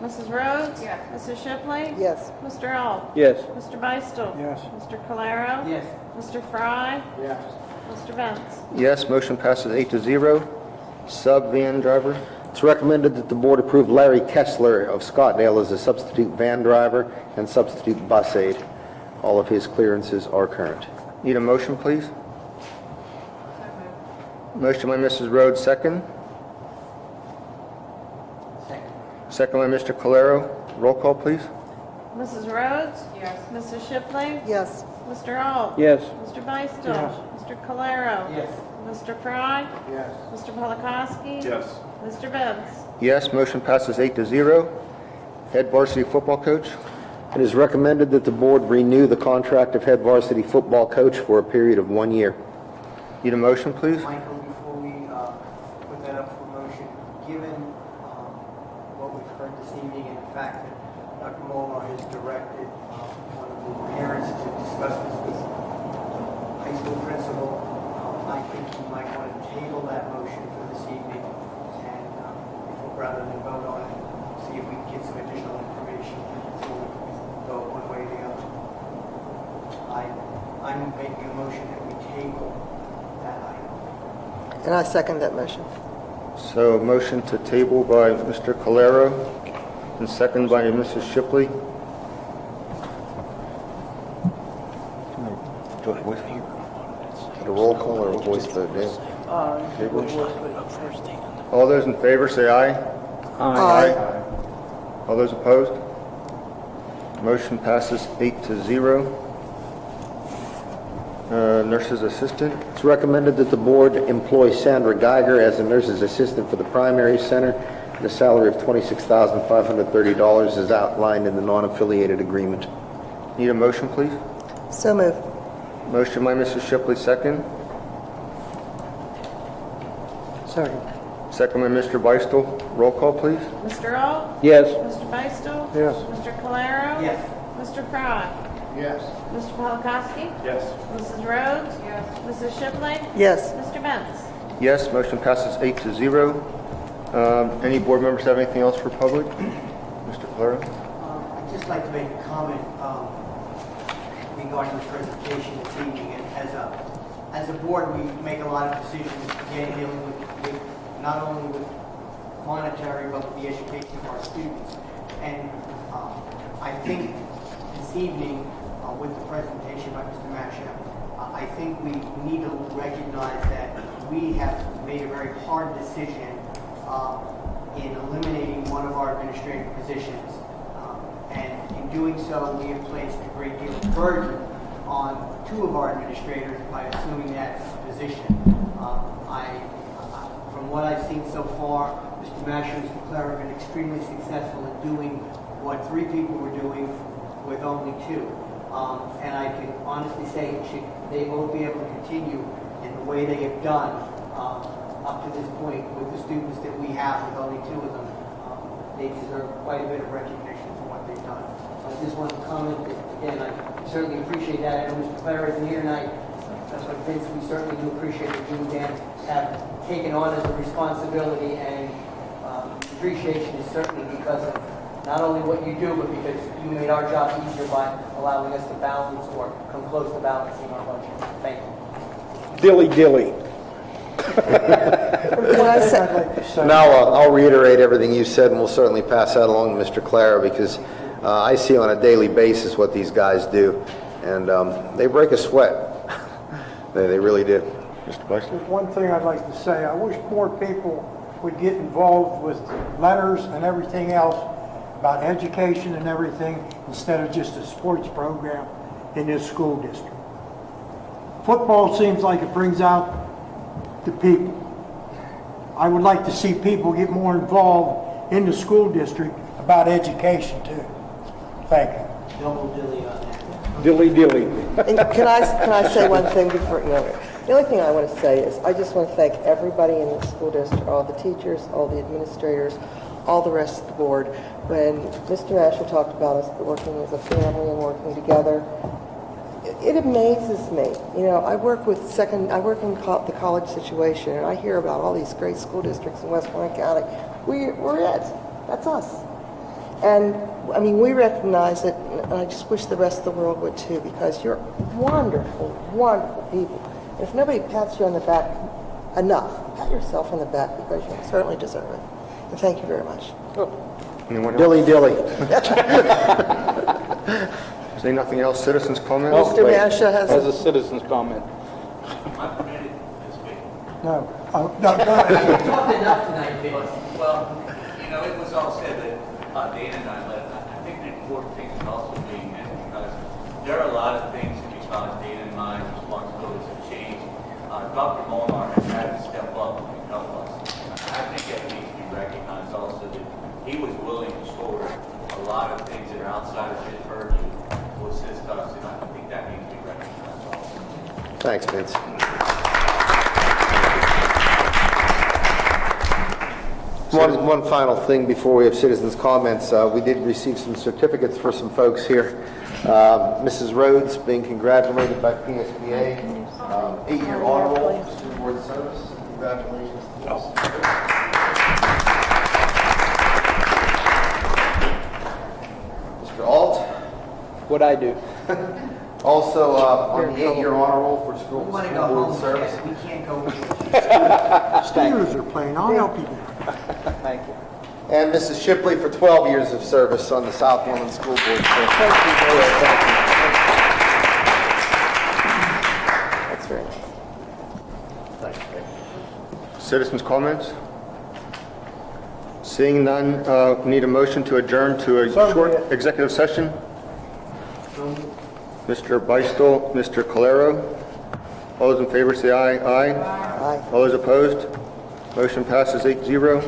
Mrs. Rhodes? Yes. Mrs. Shipley? Yes. Mr. Alt? Yes. Mr. Beistel? Yes. Mr. Calero? Yes. Mr. Fry? Yes. Mr. Benz? Yes, motion passes 8-0. Sub-van driver. It's recommended that the board approve Larry Kessler of Scottdale as a substitute van driver and substitute bus aide. All of his clearances are current. Need a motion, please? Motion by Mrs. Rhodes, second. Second by Mr. Calero. Roll call, please. Mrs. Rhodes? Yes. Mrs. Shipley? Yes. Mr. Alt? Yes. Mr. Beistel? Yes. Mr. Calero? Yes. Mr. Fry? Yes. Mr. Polakowski? Yes. Mr. Benz? Yes, motion passes 8-0. Head varsity football coach. It is recommended that the board renew the contract of head varsity football coach for a period of 1 year. Need a motion, please? Michael, before we put that up for motion, given what we've heard this evening and the fact that Dr. Molnar has directed one of the parents to discuss this with the high school principal, I think you might want to table that motion for this evening and rather than vote on it, see if we can get some additional information before we vote one way or the other. I'm making a motion that we table that item. And I second that motion. So motion to table by Mr. Calero and second by Mrs. Shipley. A roll call or a voice vote, Dave? All those in favor say aye. Aye. All those opposed? Motion passes 8-0. Nurse's assistant. It's recommended that the board employ Sandra Geiger as a nurse's assistant for the primary center at a salary of $26,530 as outlined in the non-affiliated agreement. Need a motion, please? So move. Motion by Mrs. Shipley, second. Second. Second by Mr. Beistel. Roll call, please. Mr. Alt? Yes. Mr. Beistel? Yes. Mr. Calero? Yes. Mr. Fry? Yes. Mr. Polakowski? Yes. Mrs. Rhodes? Yes. Mrs. Shipley? Yes. Mr. Benz? Yes, motion passes 8-0. Any board members have anything else for public? Mr. Calero? I'd just like to make a comment regarding the presentation this evening. And as a board, we make a lot of decisions again dealing with not only with monetary but with the education of our students. And I think this evening, with the presentation by Mr. Masham, I think we need to recognize that we have made a very hard decision in eliminating one of our administrative positions. And in doing so, we have placed a great deal of burden on two of our administrators by assuming that position. From what I've seen so far, Mr. Masher and Mr. Clare have been extremely successful in doing what three people were doing with only two. And I can honestly say they won't be able to continue in the way they have done up to this point with the students that we have with only two of them. They deserve quite a bit of recognition for what they've done. I just want to comment that, again, I certainly appreciate that. I know Mr. Clare isn't here tonight. That's what Vince, we certainly do appreciate that you and Dan have taken on as a responsibility, and appreciation is certainly because of not only what you do, but because you made our job easier by allowing us to balance or come close to balancing our budget. Thank you. Dilly. Can I say, Now, I'll reiterate everything you said, and we'll certainly pass that along to Mr. Clara, because I see on a daily basis what these guys do, and they break a sweat. They really do. Mr. Beistel? There's one thing I'd like to say. I wish more people would get involved with letters and everything else about education and everything instead of just a sports program in this school district. Football seems like it brings out the people. I would like to see people get more involved in the school district about education too. Thank you. Double dilly on that. Dilly. and can I say one thing before, The only thing I want to say is I just want to thank everybody in the school district, all the teachers, all the administrators, all the rest of the board. When Mr. Asher talked about us working as a family and working together, it amazes me. You know, I work in the college situation, and I hear about all these great school districts in Westmoreland County. We're it. That's us. And, I mean, we recognize it, and I just wish the rest of the world would too, because you're wonderful, wonderful people. And if nobody pats you on the back enough, pat yourself on the back, because you certainly deserve it. And thank you very much. Anyone else? Dilly dilly. Is there nothing else? Citizens' comments? Mr. Masha has As a citizen's comment. No. Oh, no, go ahead. Talked enough tonight, Vince. Well, you know, it was all said that Dana and I left. I think the important thing is also being mentioned because there are a lot of things because Dana and my responsibilities have changed. Dr. Molnar has had to step up and help us. I think that needs to be recognized also that he was willing to shoulder a lot of things that are outside of his purview to assist us, and I think that needs to be recognized also. Thanks, Vince. One final thing before we have citizens' comments. We did receive some certificates for some folks here. Mrs. Rhodes being congratulated by PSBA, 8-year honor roll for student board service. Congratulations to us. Mr. Alt. What I do? Also on the 8-year honor roll for school We want to go board home. service. We can't go. Steelers are playing. I'll help you there. Thank you. And Mrs. Shipley for 12 years of service on the Southmoreland School Board. Thank you. That's very nice. Citizens' comments? Seeing none, need a motion to adjourn to a So short moved. executive session? Mr. Beistel, Mr. Calero. All those in favor say aye. Aye. Aye. All those opposed? Motion passes 8-0.